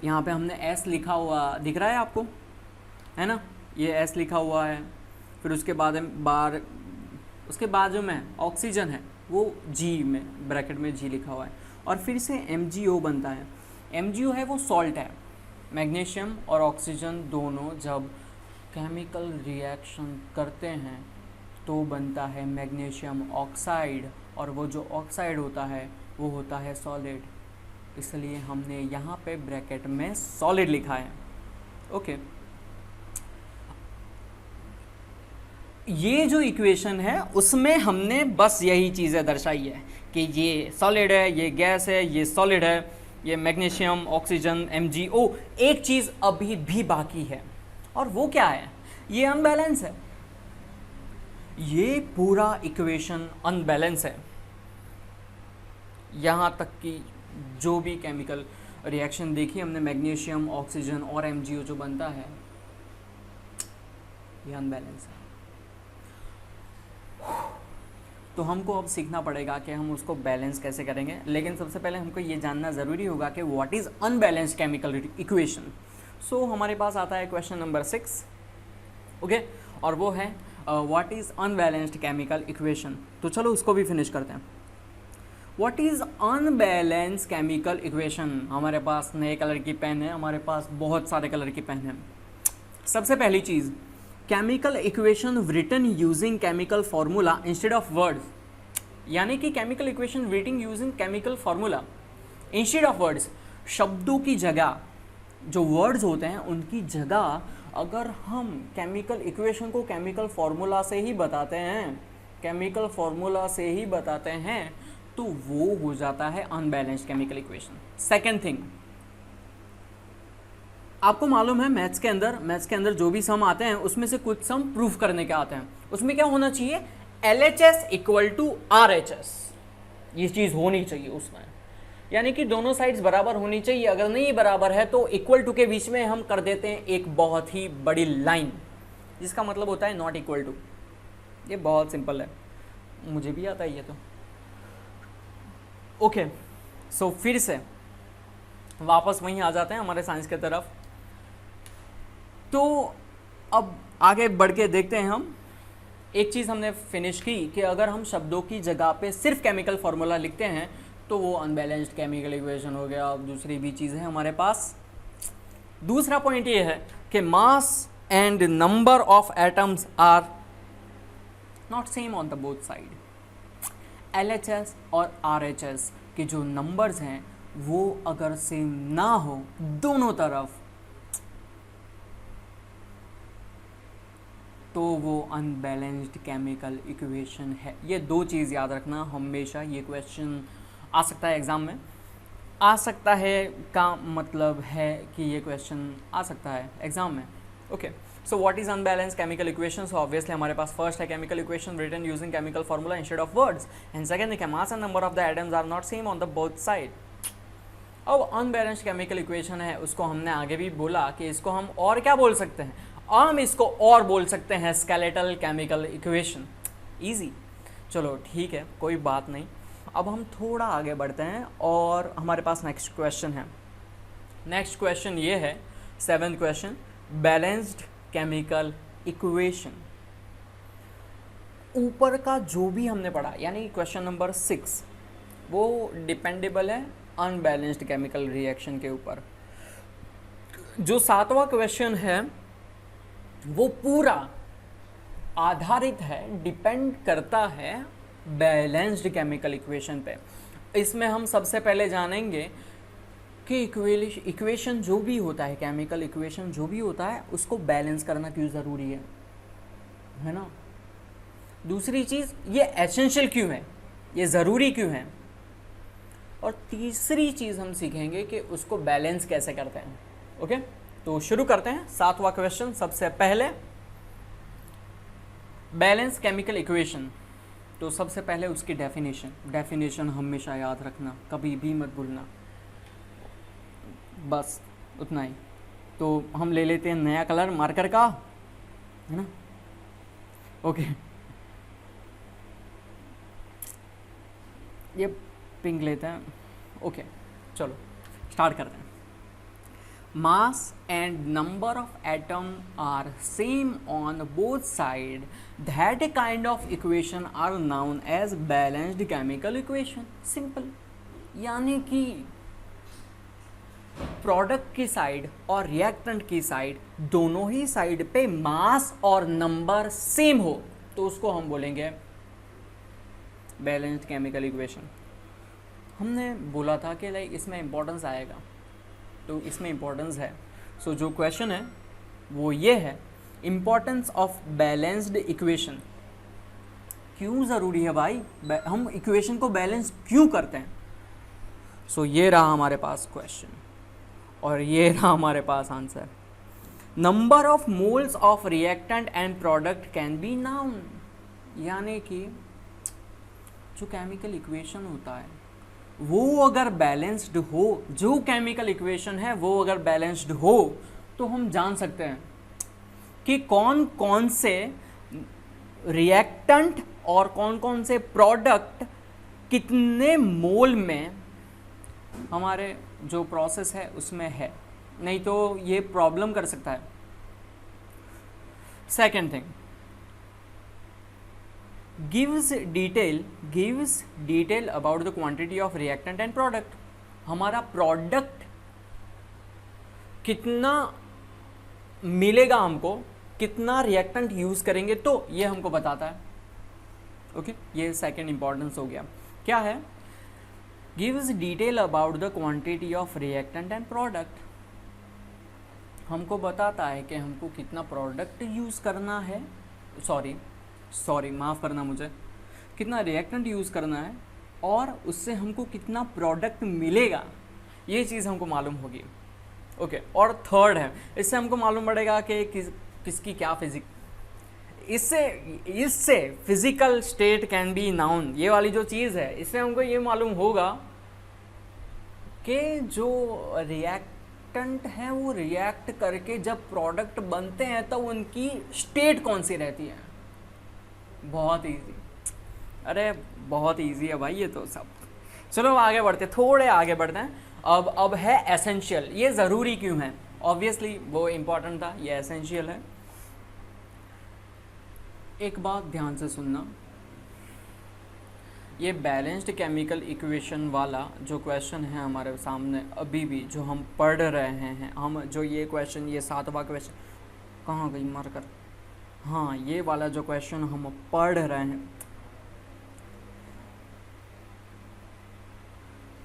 यहाँ पे हमने S लिखा हुआ दिख रहा है आपको, है ना, ये S लिखा हुआ है। फिर उसके बाद जो में ऑक्सीजन है वो G में ब्रैकेट में G लिखा हुआ है, और फिर से MgO बनता है। MgO है वो सॉल्ट है। मैग्नीशियम और ऑक्सीजन दोनों जब केमिकल रिएक्शन करते हैं तो बनता है मैग्नीशियम ऑक्साइड, और वो जो ऑक्साइड होता है वो होता है सॉलिड, इसलिए हमने यहाँ पे ब्रैकेट में सॉलिड लिखा है। ओके, ये जो इक्वेशन है उसमें हमने बस यही चीज़ें दर्शाई है कि ये सॉलिड है, ये गैस है, ये सॉलिड है, ये मैग्नीशियम ऑक्सीजन MgO। एक चीज़ अभी भी बाकी है, और वो क्या है? ये अनबैलेंस है। ये पूरा इक्वेशन अनबैलेंस है। यहाँ तक कि जो भी केमिकल रिएक्शन देखी हमने, मैग्नीशियम ऑक्सीजन और MgO जो बनता है, ये अनबैलेंस है। तो हमको अब सीखना पड़ेगा कि हम उसको बैलेंस कैसे करेंगे, लेकिन सबसे पहले हमको ये जानना ज़रूरी होगा कि what is unbalanced chemical equation. So हमारे पास आता है क्वेश्चन नंबर 6, ओके, और वो है what is unbalanced chemical equation. तो चलो उसको भी फिनिश करते हैं। What is unbalanced chemical equation. हमारे पास नए कलर की पेन है, हमारे पास बहुत सारे कलर की पेन है। सबसे पहली चीज़, chemical equation written using chemical formula instead of words, यानी कि chemical equation written using chemical formula instead of words. शब्दों की जगह जो वर्ड्स होते हैं उनकी जगह अगर हम केमिकल इक्वेशन को केमिकल फार्मूला से ही बताते हैं, तो वो हो जाता है unbalanced chemical equation. Second thing, आपको मालूम है मैथ्स के अंदर जो भी सम आते हैं उसमें से कुछ सम प्रूफ करने के आते हैं। उसमें क्या होना चाहिए? LHS इक्वल टू RHS, ये चीज़ होनी चाहिए उसमें, यानी कि दोनों साइड्स बराबर होनी चाहिए। अगर नहीं बराबर है तो इक्वल टू के बीच में हम कर देते हैं एक बहुत ही बड़ी लाइन, जिसका मतलब होता है नॉट इक्वल टू। ये बहुत सिंपल है, मुझे भी आता है ये तो। ओके, सो फिर से वापस वहीं आ जाते हैं हमारे साइंस की तरफ। तो अब आगे बढ़ के देखते हैं हम। एक चीज़ हमने फिनिश की कि अगर हम शब्दों की जगह पे सिर्फ केमिकल फार्मूला लिखते हैं तो वो अनबैलेंस्ड केमिकल इक्वेशन हो गया। अब दूसरी भी चीज़ है हमारे पास। दूसरा पॉइंट ये है कि mass and number of atoms are not same on the both side. LHS और RHS के जो नंबर्स हैं वो अगर सेम ना हो दोनों तरफ, तो वो अनबैलेंस्ड केमिकल इक्वेशन है। ये दो चीज़ याद रखना हमेशा। ये क्वेश्चन आ सकता है एग्ज़ाम में, आ सकता है का मतलब है कि ये क्वेश्चन आ सकता है एग्ज़ाम में। Okay, so what is unbalanced chemical equation. So obviously हमारे पास फर्स्ट है chemical equation written using chemical formula instead of words, and second है mass and number of the atoms are not same on the both side. अब unbalanced chemical equation है, उसको हमने आगे भी बोला कि इसको हम और क्या बोल सकते हैं, हम इसको और बोल सकते हैं स्केलेटल केमिकल इक्वेशन। इजी, चलो ठीक है, कोई बात नहीं। अब हम थोड़ा आगे बढ़ते हैं और हमारे पास नेक्स्ट क्वेश्चन है। नेक्स्ट क्वेश्चन ये है 7th question, balanced chemical equation. ऊपर का जो भी हमने पढ़ा यानी क्वेश्चन नंबर 6 वो डिपेंडेबल है अनबैलेंस्ड केमिकल रिएक्शन के ऊपर। जो 7वां क्वेश्चन है वो पूरा आधारित है, डिपेंड करता है बैलेंस्ड केमिकल इक्वेशन पे। इसमें हम सबसे पहले जानेंगे कि इक्वेशन जो भी होता है, केमिकल इक्वेशन जो भी होता है, उसको बैलेंस करना क्यों ज़रूरी है ना। दूसरी चीज़, ये एसेंशियल क्यों है, ये ज़रूरी क्यों है। और तीसरी चीज़ हम सीखेंगे कि उसको बैलेंस कैसे करते हैं। ओके, तो शुरू करते हैं 7वां क्वेश्चन। सबसे पहले बैलेंस केमिकल इक्वेशन, तो सबसे पहले उसकी डेफिनेशन हमेशा याद रखना, कभी भी मत भूलना, बस उतना ही। तो हम ले लेते हैं नया कलर मार्कर का, है ना। ओके, ये पिंक लेते हैं। ओके, चलो स्टार्ट करते हैं। Mass and number of atom are same on both side. That kind of equation are known as balanced chemical equation. Simple. यानी कि प्रोडक्ट की साइड और रिएक्टेंट की साइड, दोनों ही साइड पे मास और नंबर सेम हो तो उसको हम बोलेंगे बैलेंस्ड केमिकल इक्वेशन। हमने बोला था कि लाइक इसमें इंपॉर्टेंस आएगा, तो इसमें इंपॉर्टेंस है। सो जो क्वेश्चन है वो ये है, इंपॉर्टेंस ऑफ बैलेंस्ड इक्वेशन। क्यों ज़रूरी है भाई, हम इक्वेशन को बैलेंस क्यों करते हैं। सो ये रहा हमारे पास क्वेश्चन और ये रहा हमारे पास answer. Number of moles of reactant and product can be known, यानी कि जो केमिकल इक्वेशन होता है वो अगर बैलेंस्ड हो, जो केमिकल इक्वेशन है वो अगर बैलेंस्ड हो तो हम जान सकते हैं कि कौन कौन से रिएक्टेंट और कौन कौन से प्रोडक्ट कितने मोल में हमारे जो प्रोसेस है उसमें है, नहीं तो ये प्रॉब्लम कर सकता है। Second thing, gives detail about the quantity of reactant and product। हमारा प्रोडक्ट कितना मिलेगा हमको, कितना रिएक्टेंट यूज करेंगे, तो ये हमको बताता है। ओके, ये सेकंड इंपॉर्टेंस हो गया। क्या है, gives detail about the quantity of reactant and product, हमको बताता है कि हमको कितना प्रोडक्ट यूज करना है, सॉरी माफ़ करना मुझे, कितना रिएक्टेंट यूज़ करना है और उससे हमको कितना प्रोडक्ट मिलेगा, ये चीज़ हमको मालूम होगी। ओके, और थर्ड है, इससे हमको मालूम पड़ेगा कि किसकी क्या इससे physical state can be noun, ये वाली जो चीज़ है इससे हमको ये मालूम होगा कि जो रिएक्टेंट है वो रिएक्ट करके जब प्रोडक्ट बनते हैं तो उनकी स्टेट कौन सी रहती है। बहुत इजी, अरे बहुत इजी है भाई ये तो सब। चलो आगे बढ़ते, थोड़े आगे बढ़ते हैं। अब है एसेंशियल। ये ज़रूरी क्यों है, ऑब्वियसली वो इम्पॉर्टेंट था, ये एसेंशियल है। एक बात ध्यान से सुनना, ये बैलेंस्ड केमिकल इक्वेशन वाला जो क्वेश्चन है हमारे सामने अभी भी जो हम पढ़ रहे हैं, हम जो ये क्वेश्चन, ये 7वां क्वेश्चन, कहाँ गई मार्कर, हाँ ये वाला जो क्वेश्चन हम पढ़ रहे हैं,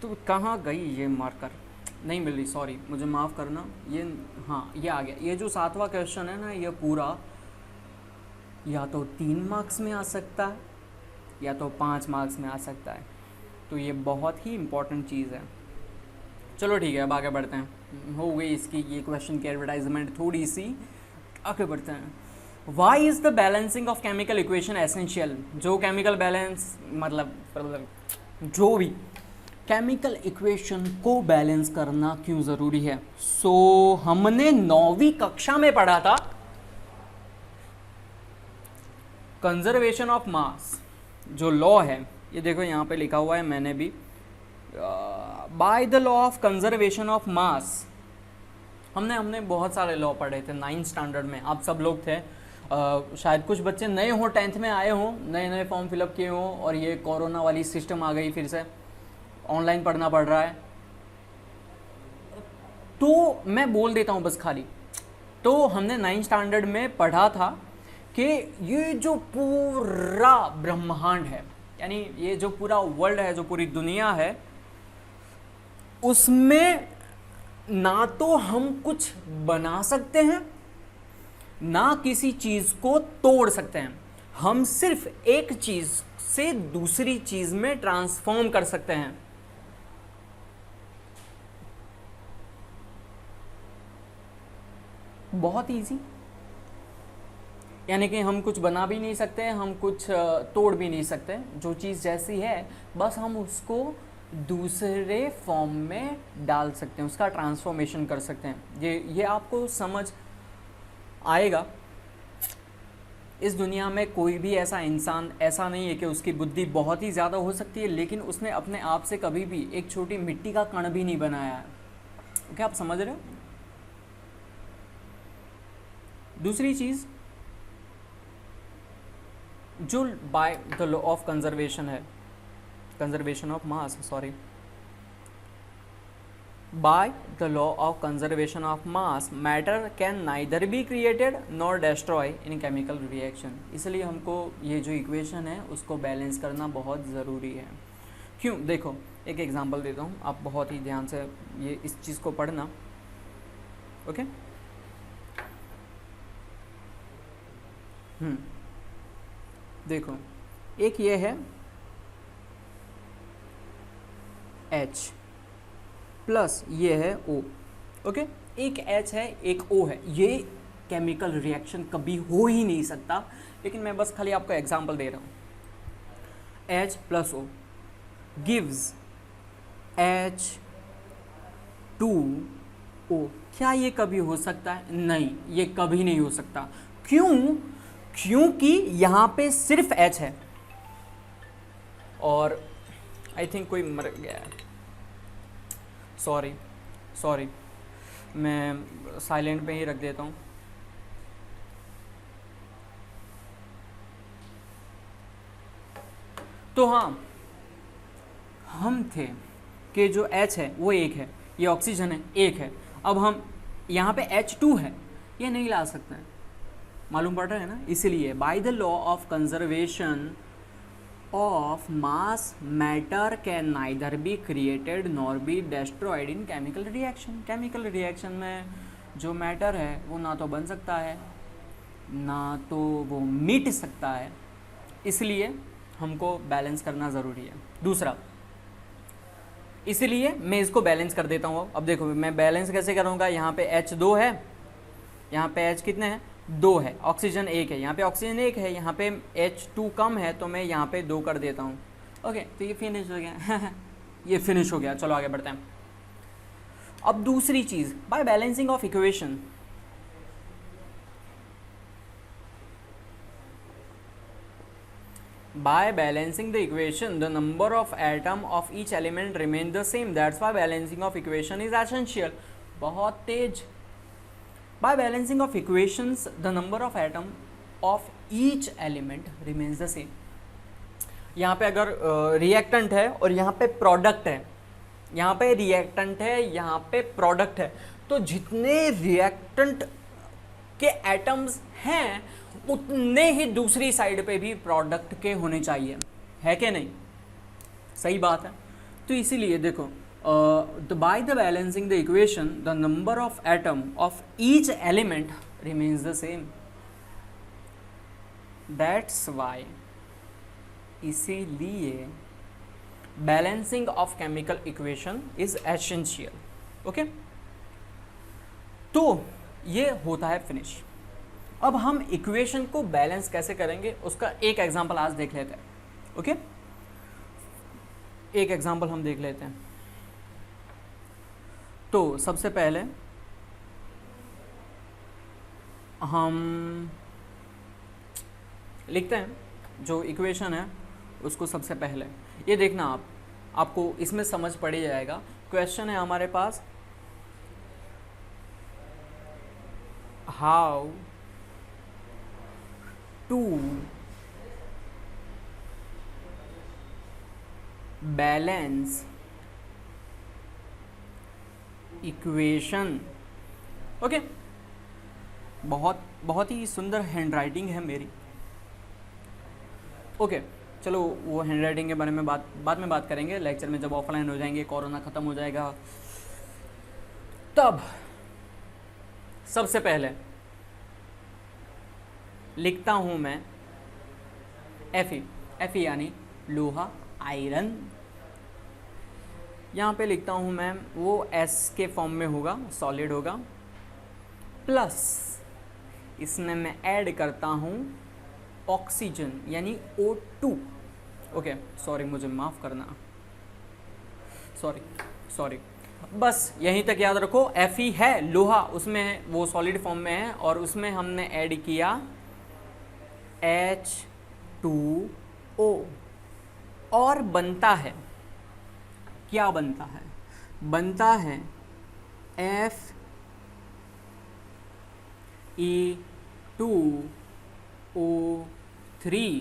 तो कहाँ गई ये मार्कर, नहीं मिल रही, सॉरी मुझे माफ़ करना। ये हाँ ये आ गया। ये जो 7वां क्वेश्चन है ना, ये पूरा या तो 3 मार्क्स में आ सकता है या तो 5 मार्क्स में आ सकता है, तो ये बहुत ही इम्पोर्टेंट चीज़ है। चलो ठीक है, अब आगे बढ़ते हैं। हो गई इसकी ये क्वेश्चन की एडवर्टाइजमेंट थोड़ी सी, आगे बढ़ते हैं। Why is the balancing of chemical equation essential. जो केमिकल बैलेंस मतलब जो भी केमिकल इक्वेशन को बैलेंस करना क्यों ज़रूरी है। हमने 9वीं कक्षा में पढ़ा था कंजर्वेशन ऑफ मास, जो लॉ है, ये देखो यहाँ पे लिखा हुआ है, मैंने भी, bye the law of conservation of मास। हमने बहुत सारे लॉ पढ़े थे 9th स्टैंडर्ड में, आप सब लोग थे, शायद कुछ बच्चे नए हों, 10th में आए हों, नए फॉर्म फिलअप किए हों, और ये कोरोना वाली सिस्टम आ गई, फिर से ऑनलाइन पढ़ना पड़ रहा है, तो मैं बोल देता हूँ बस खाली। तो हमने 9th स्टैंडर्ड में पढ़ा था कि ये जो पूरा ब्रह्मांड है, यानी ये जो पूरा वर्ल्ड है, जो पूरी दुनिया है, उसमें ना तो हम कुछ बना सकते हैं ना किसी चीज़ को तोड़ सकते हैं, हम सिर्फ एक चीज़ से दूसरी चीज़ में ट्रांसफॉर्म कर सकते हैं। बहुत इजी। यानी कि हम कुछ बना भी नहीं सकते, हम कुछ तोड़ भी नहीं सकते, जो चीज़ जैसी है बस हम उसको दूसरे फॉर्म में डाल सकते हैं, उसका ट्रांसफॉर्मेशन कर सकते हैं। ये आपको समझ आएगा। इस दुनिया में कोई भी ऐसा इंसान ऐसा नहीं है कि उसकी बुद्धि बहुत ही ज़्यादा हो सकती है लेकिन उसने अपने आप से कभी भी एक छोटी मिट्टी का कण भी नहीं बनाया है। क्या आप समझ रहे हो? दूसरी चीज़ जो by the law of conservation है, conservation of mass, sorry, by the law of conservation of mass matter can neither be created nor destroy in chemical reaction. इसलिए हमको ये जो इक्वेशन है उसको बैलेंस करना बहुत ज़रूरी है। क्यों? देखो एक एग्जांपल देता हूँ, आप बहुत ही ध्यान से ये इस चीज़ को पढ़ना। ओके, देखो एक ये है H प्लस ये है O। ओके, एक H है एक O है, ये केमिकल रिएक्शन कभी हो ही नहीं सकता, लेकिन मैं बस खाली आपको एग्जांपल दे रहा हूँ। H plus O gives H2O। क्या ये कभी हो सकता है? नहीं, ये कभी नहीं हो सकता। क्यों? क्योंकि यहाँ पे सिर्फ H है और आई थिंक कोई मर गया है, सॉरी मैं साइलेंट पे ही रख देता हूँ। तो हाँ, हम थे कि जो H है वो एक है, ये ऑक्सीजन है एक है, अब हम यहाँ पे H2 है, ये नहीं ला सकते हैं, मालूम पड़ रहा है ना? इसलिए bye the law of conservation of mass matter can neither be created nor be destroyed in chemical reaction. Chemical reaction में जो मैटर है वो ना तो बन सकता है ना तो वो मिट सकता है, इसलिए हमको बैलेंस करना ज़रूरी है। दूसरा, इसलिए मैं इसको बैलेंस कर देता हूँ। अब देखो मैं बैलेंस कैसे करूँगा, यहाँ पे H2 है, यहाँ पे H कितने हैं? 2 है, ऑक्सीजन 1 है, यहाँ पे ऑक्सीजन 1 है, यहाँ पे H2 कम है तो मैं यहाँ पे 2 कर देता हूँ। ओके, तो ये फिनिश हो गया ये फिनिश हो गया। चलो आगे बढ़ते हैं। अब दूसरी चीज़, by balancing of equation, by balancing the equation the number of atom of each element remain the same, that's why balancing of equation is essential। बहुत तेज। by balancing of equations the number of atom of each element remains the same। यहाँ पे अगर reactant है और यहाँ पे product है, यहाँ पे रिएक्टेंट है यहाँ पे प्रोडक्ट है, तो जितने रिएक्टेंट के एटम्स हैं उतने ही दूसरी साइड पे भी प्रोडक्ट के होने चाहिए, है कि नहीं? सही बात है। तो इसीलिए देखो by the balancing the equation the number of atom of each element remains the same, that's why, इसीलिए balancing of chemical equation is essential. Okay, तो ये होता है फिनिश। अब हम इक्वेशन को बैलेंस कैसे करेंगे उसका एक एग्जांपल आज देख लेते हैं। ओके, एक एग्जांपल हम देख लेते हैं। तो सबसे पहले हम लिखते हैं जो इक्वेशन है उसको। सबसे पहले ये देखना आपको इसमें समझ पड़ ही जाएगा। क्वेश्चन है हमारे पास, how to balance equation. Okay, बहुत ही सुंदर हैंडराइटिंग है मेरी। ओके, चलो वो हैंडराइटिंग के बारे में बाद में बात करेंगे लेक्चर में, जब ऑफलाइन हो जाएंगे, कोरोना ख़त्म हो जाएगा तब। सबसे पहले लिखता हूँ मैं Fe यानी लोहा, आयरन। यहाँ पे लिखता हूँ मैं वो S के फॉर्म में होगा, सॉलिड होगा, प्लस इसमें मैं ऐड करता हूँ ऑक्सीजन यानी O2। ओके सॉरी, मुझे माफ़ करना, सॉरी। बस यहीं तक याद रखो। Fe है लोहा, उसमें वो सॉलिड फॉर्म में है और उसमें हमने ऐड किया H2O और बनता है, क्या बनता है? बनता है Fe2O3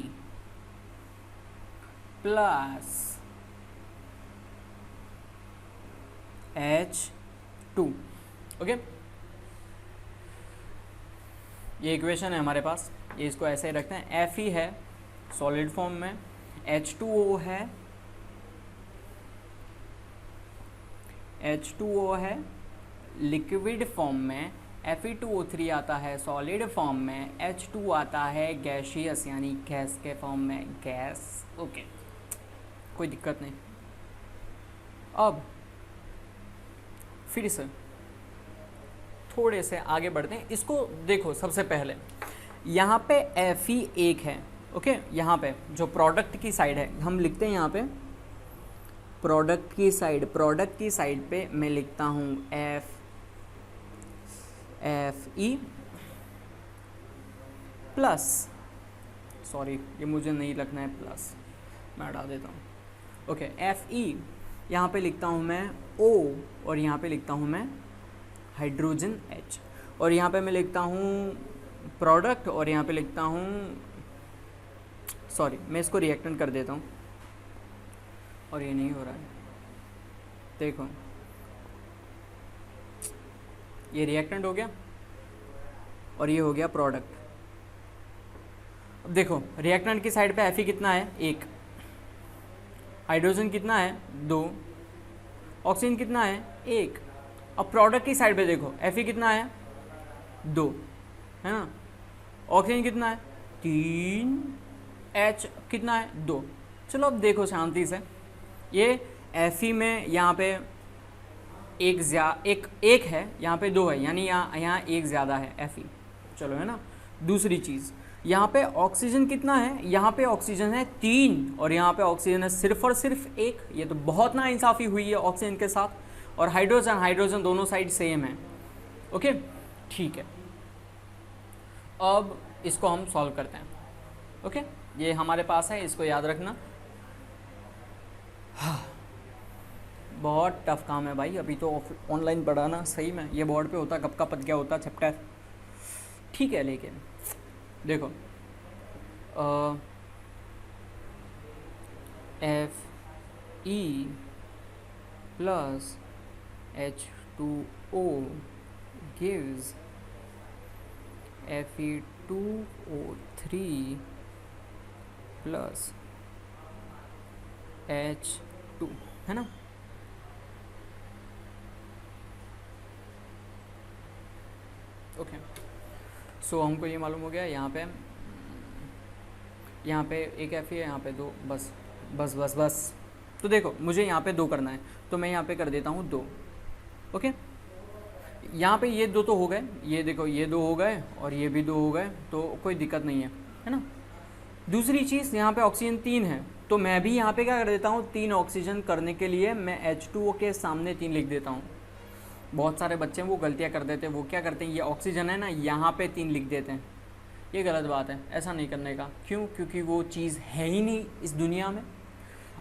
प्लस H2। ओके, ये इक्वेशन है हमारे पास, ये इसको ऐसे ही रखते हैं। Fe है सॉलिड फॉर्म में, H2O है लिक्विड फॉर्म में, Fe2O3 आता है सॉलिड फॉर्म में, H2 आता है गैशियस यानी गैस के फॉर्म में, गैस। ओके, कोई दिक्कत नहीं। अब फिर से थोड़े से आगे बढ़ते हैं। इसको देखो, सबसे पहले यहाँ पे Fe1 है। ओके, यहाँ पे जो प्रोडक्ट की साइड है हम लिखते हैं, यहाँ पे प्रोडक्ट की साइड पे मैं लिखता हूँ Fe प्लस, सॉरी ये मुझे नहीं लिखना है प्लस, मैं हटा देता हूँ। ओके, Fe यहाँ पे लिखता हूँ मैं O और यहाँ पे लिखता हूँ मैं हाइड्रोजन H, और यहाँ पे मैं लिखता हूँ प्रोडक्ट और यहाँ पे लिखता हूँ, सॉरी मैं इसको रिएक्टेंट कर देता हूँ और ये नहीं हो रहा है। देखो ये रिएक्टेंट हो गया और ये हो गया प्रोडक्ट। अब देखो रिएक्टेंट की साइड पे Fe कितना है? 1। हाइड्रोजन कितना है? 2। ऑक्सीजन कितना है? 1। अब प्रोडक्ट की साइड पे देखो Fe कितना है? 2, है ना। ऑक्सीजन कितना है? 3। H कितना है? 2। चलो अब देखो शांति से, ये Fe में यहाँ पे एक है, यहाँ पे 2 है, यानी यहाँ एक ज़्यादा है Fe। चलो, है ना। दूसरी चीज़, यहाँ पे ऑक्सीजन कितना है? यहाँ पे ऑक्सीजन है 3 और यहाँ पे ऑक्सीजन है सिर्फ और सिर्फ 1। ये तो बहुत नाइंसाफ़ी हुई है ऑक्सीजन के साथ। और हाइड्रोजन दोनों साइड सेम है। ओके, ठीक है। अब इसको हम सॉल्व करते हैं। ओके, ये हमारे पास है, इसको याद रखना। हाँ, बहुत टफ काम है भाई, अभी तो ऑनलाइन पढ़ाना सही में, ये बोर्ड पे होता कब का पद क्या होता चैप्टर, ठीक है। लेकिन देखो Fe plus H2O gives Fe2O3 plus H2, है ना। ओके, सो हमको ये मालूम हो गया, यहाँ पे एक Fe है, यहाँ पे 2, बस। तो देखो मुझे यहाँ पे 2 करना है, तो मैं यहाँ पे कर देता हूँ 2। ओके, यहाँ पे ये 2 तो हो गए, ये देखो ये 2 हो गए और ये भी 2 हो गए, तो कोई दिक्कत नहीं है ना। दूसरी चीज़, यहाँ पे ऑक्सीजन 3 है, तो मैं भी यहाँ पे क्या कर देता हूँ, 3 ऑक्सीजन करने के लिए मैं H2O के सामने 3 लिख देता हूँ। बहुत सारे बच्चे वो गलतियाँ कर देते हैं, वो क्या करते हैं, ये ऑक्सीजन है ना, यहाँ पे 3 लिख देते हैं। ये गलत बात है, ऐसा नहीं करने का। क्यों? क्योंकि वो चीज़ है ही नहीं इस दुनिया में।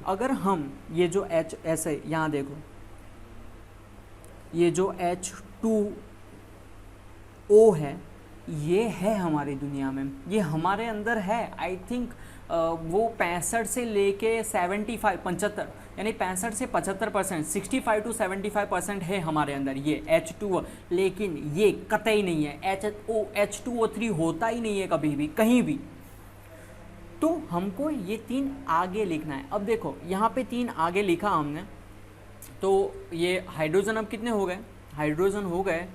अगर हम ये जो H ऐसे यहाँ देखो, ये जो H2O है, ये है हमारी दुनिया में, ये हमारे अंदर है। आई थिंक वो 65 से लेके 75 यानी 65 से 75%, 65 to 75% है हमारे अंदर ये H2O। लेकिन ये कतई नहीं है, H2O3 होता ही नहीं है कभी भी कहीं भी। तो हमको ये 3 आगे लिखना है। अब देखो यहाँ पे 3 आगे लिखा हमने, तो ये हाइड्रोजन अब कितने हो गए? हाइड्रोजन हो गए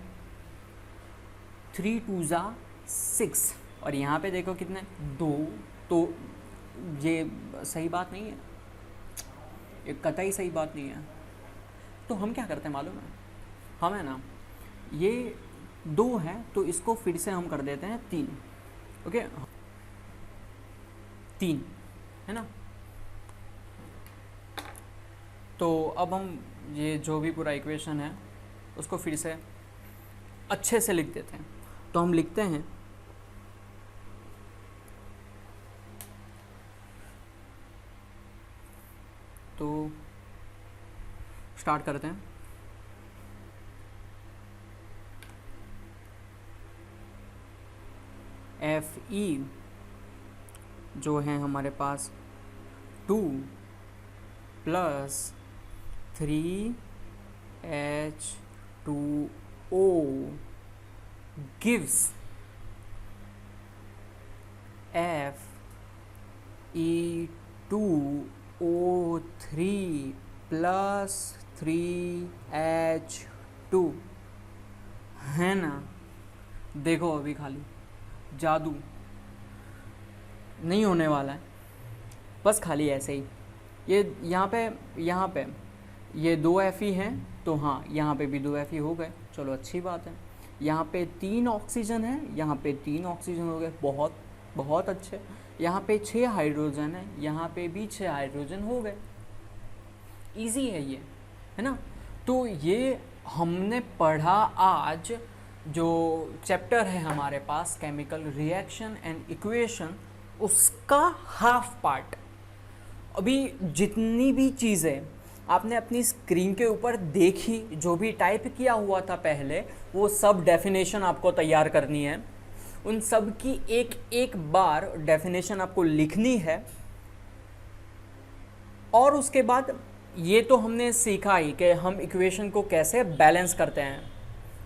3 2 6 और यहाँ पे देखो कितने 2। तो ये सही बात नहीं है, ये कतई सही बात नहीं है। तो हम क्या करते हैं मालूम है, हम है ना ये 2 है तो इसको फिर से हम कर देते हैं 3। ओके 3 है ना। तो अब हम ये जो भी पूरा इक्वेशन है उसको फिर से अच्छे से लिख देते हैं। तो हम लिखते हैं तो स्टार्ट करते हैं। Fe जो है हमारे पास 2 + 3H2O gives Fe2O3 + 3H2 है ना। देखो अभी खाली जादू नहीं होने वाला है, बस खाली ऐसे ही। ये यहाँ पे ये 2 Fe हैं तो हाँ यहाँ पे भी 2 Fe हो गए, चलो अच्छी बात है। यहाँ पे 3 ऑक्सीजन है, यहाँ पे 3 ऑक्सीजन हो गए, बहुत बहुत अच्छे। यहाँ पे 6 हाइड्रोजन है, यहाँ पे भी 6 हाइड्रोजन हो गए। इजी है ये, है ना। तो ये हमने पढ़ा आज जो चैप्टर है हमारे पास केमिकल रिएक्शन एंड इक्वेशन, उसका हाफ पार्ट। अभी जितनी भी चीज़ें आपने अपनी स्क्रीन के ऊपर देखी, जो भी टाइप किया हुआ था पहले, वो सब डेफिनेशन आपको तैयार करनी है। उन सब की एक एक बार डेफिनेशन आपको लिखनी है। और उसके बाद ये तो हमने सीखा ही कि हम इक्वेशन को कैसे बैलेंस करते हैं।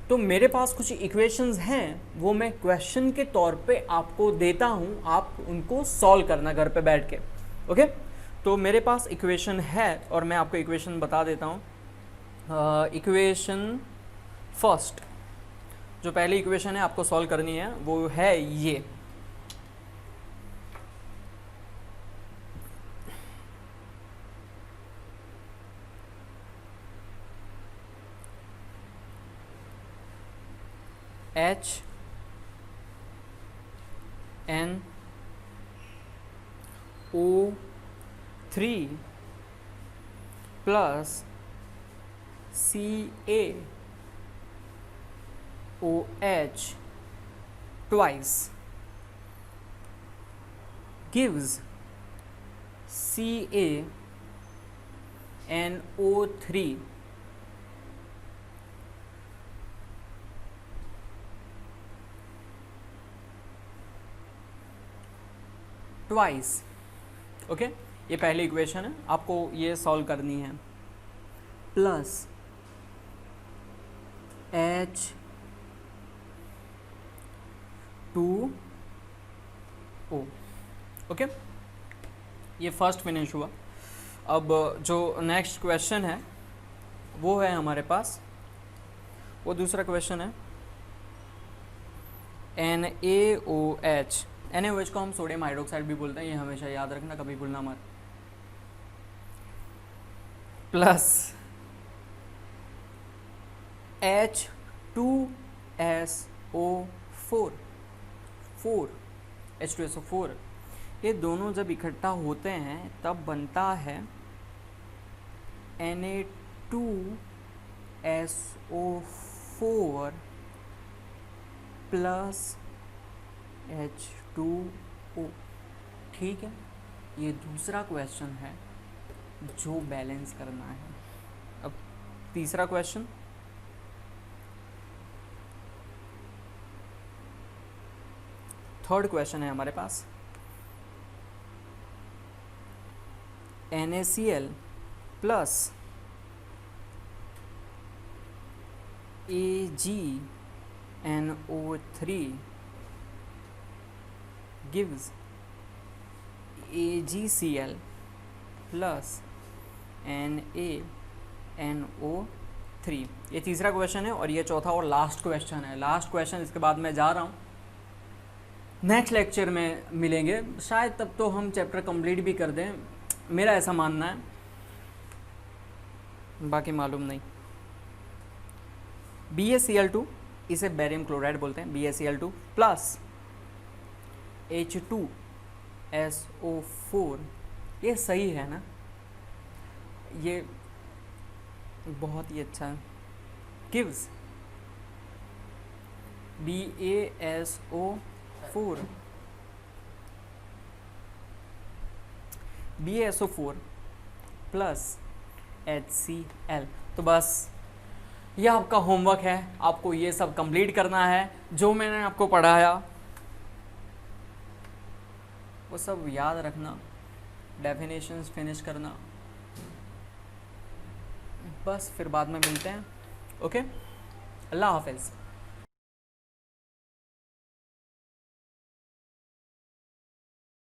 तो मेरे पास कुछ इक्वेशंस हैं, वो मैं क्वेश्चन के तौर पे आपको देता हूँ, आप उनको सॉल्व करना घर पे बैठ के। ओके, तो मेरे पास इक्वेशन है और मैं आपको इक्वेशन बता देता हूँ। इक्वेशन फर्स्ट, जो पहली इक्वेशन है आपको सॉल्व करनी है, वो है ये। HNO3 + CaOH twice gives CaNO3 twice. Okay, ये पहली इक्वेशन है, आपको ये सॉल्व करनी है। Plus H2O। ओके, ये फर्स्ट फिनिश हुआ। अब जो नेक्स्ट क्वेश्चन है वो है हमारे पास, वो दूसरा क्वेश्चन है NaOH। NaOH को हम सोडियम हाइड्रोक्साइड भी बोलते हैं, ये हमेशा याद रखना, कभी भूलना मत। Plus H2SO4 H2SO4। ये दोनों जब इकट्ठा होते हैं तब बनता है Na2SO4 + H2O। ठीक है, ये दूसरा क्वेश्चन है जो बैलेंस करना है। अब तीसरा क्वेश्चन, थर्ड क्वेश्चन है हमारे पास। NaCl + AgNO3 gives AgCl + NaNO3। ये तीसरा क्वेश्चन है और ये चौथा और लास्ट क्वेश्चन है। लास्ट क्वेश्चन, इसके बाद मैं जा रहा हूँ, नेक्स्ट लेक्चर में मिलेंगे शायद, तब तो हम चैप्टर कंप्लीट भी कर दें, मेरा ऐसा मानना है, बाकी मालूम नहीं। BaCl2 इसे बेरियम क्लोराइड बोलते हैं, BaCl2 प्लस H2SO4, ये सही है ना, ये बहुत ही अच्छा है, गिव्स BaSO4 प्लस HCl। तो बस ये आपका होमवर्क है, आपको ये सब कंप्लीट करना है, जो मैंने आपको पढ़ाया वो सब याद रखना, डेफिनेशंस फिनिश करना, बस फिर बाद में मिलते हैं। ओके, अल्लाह हाफिज़।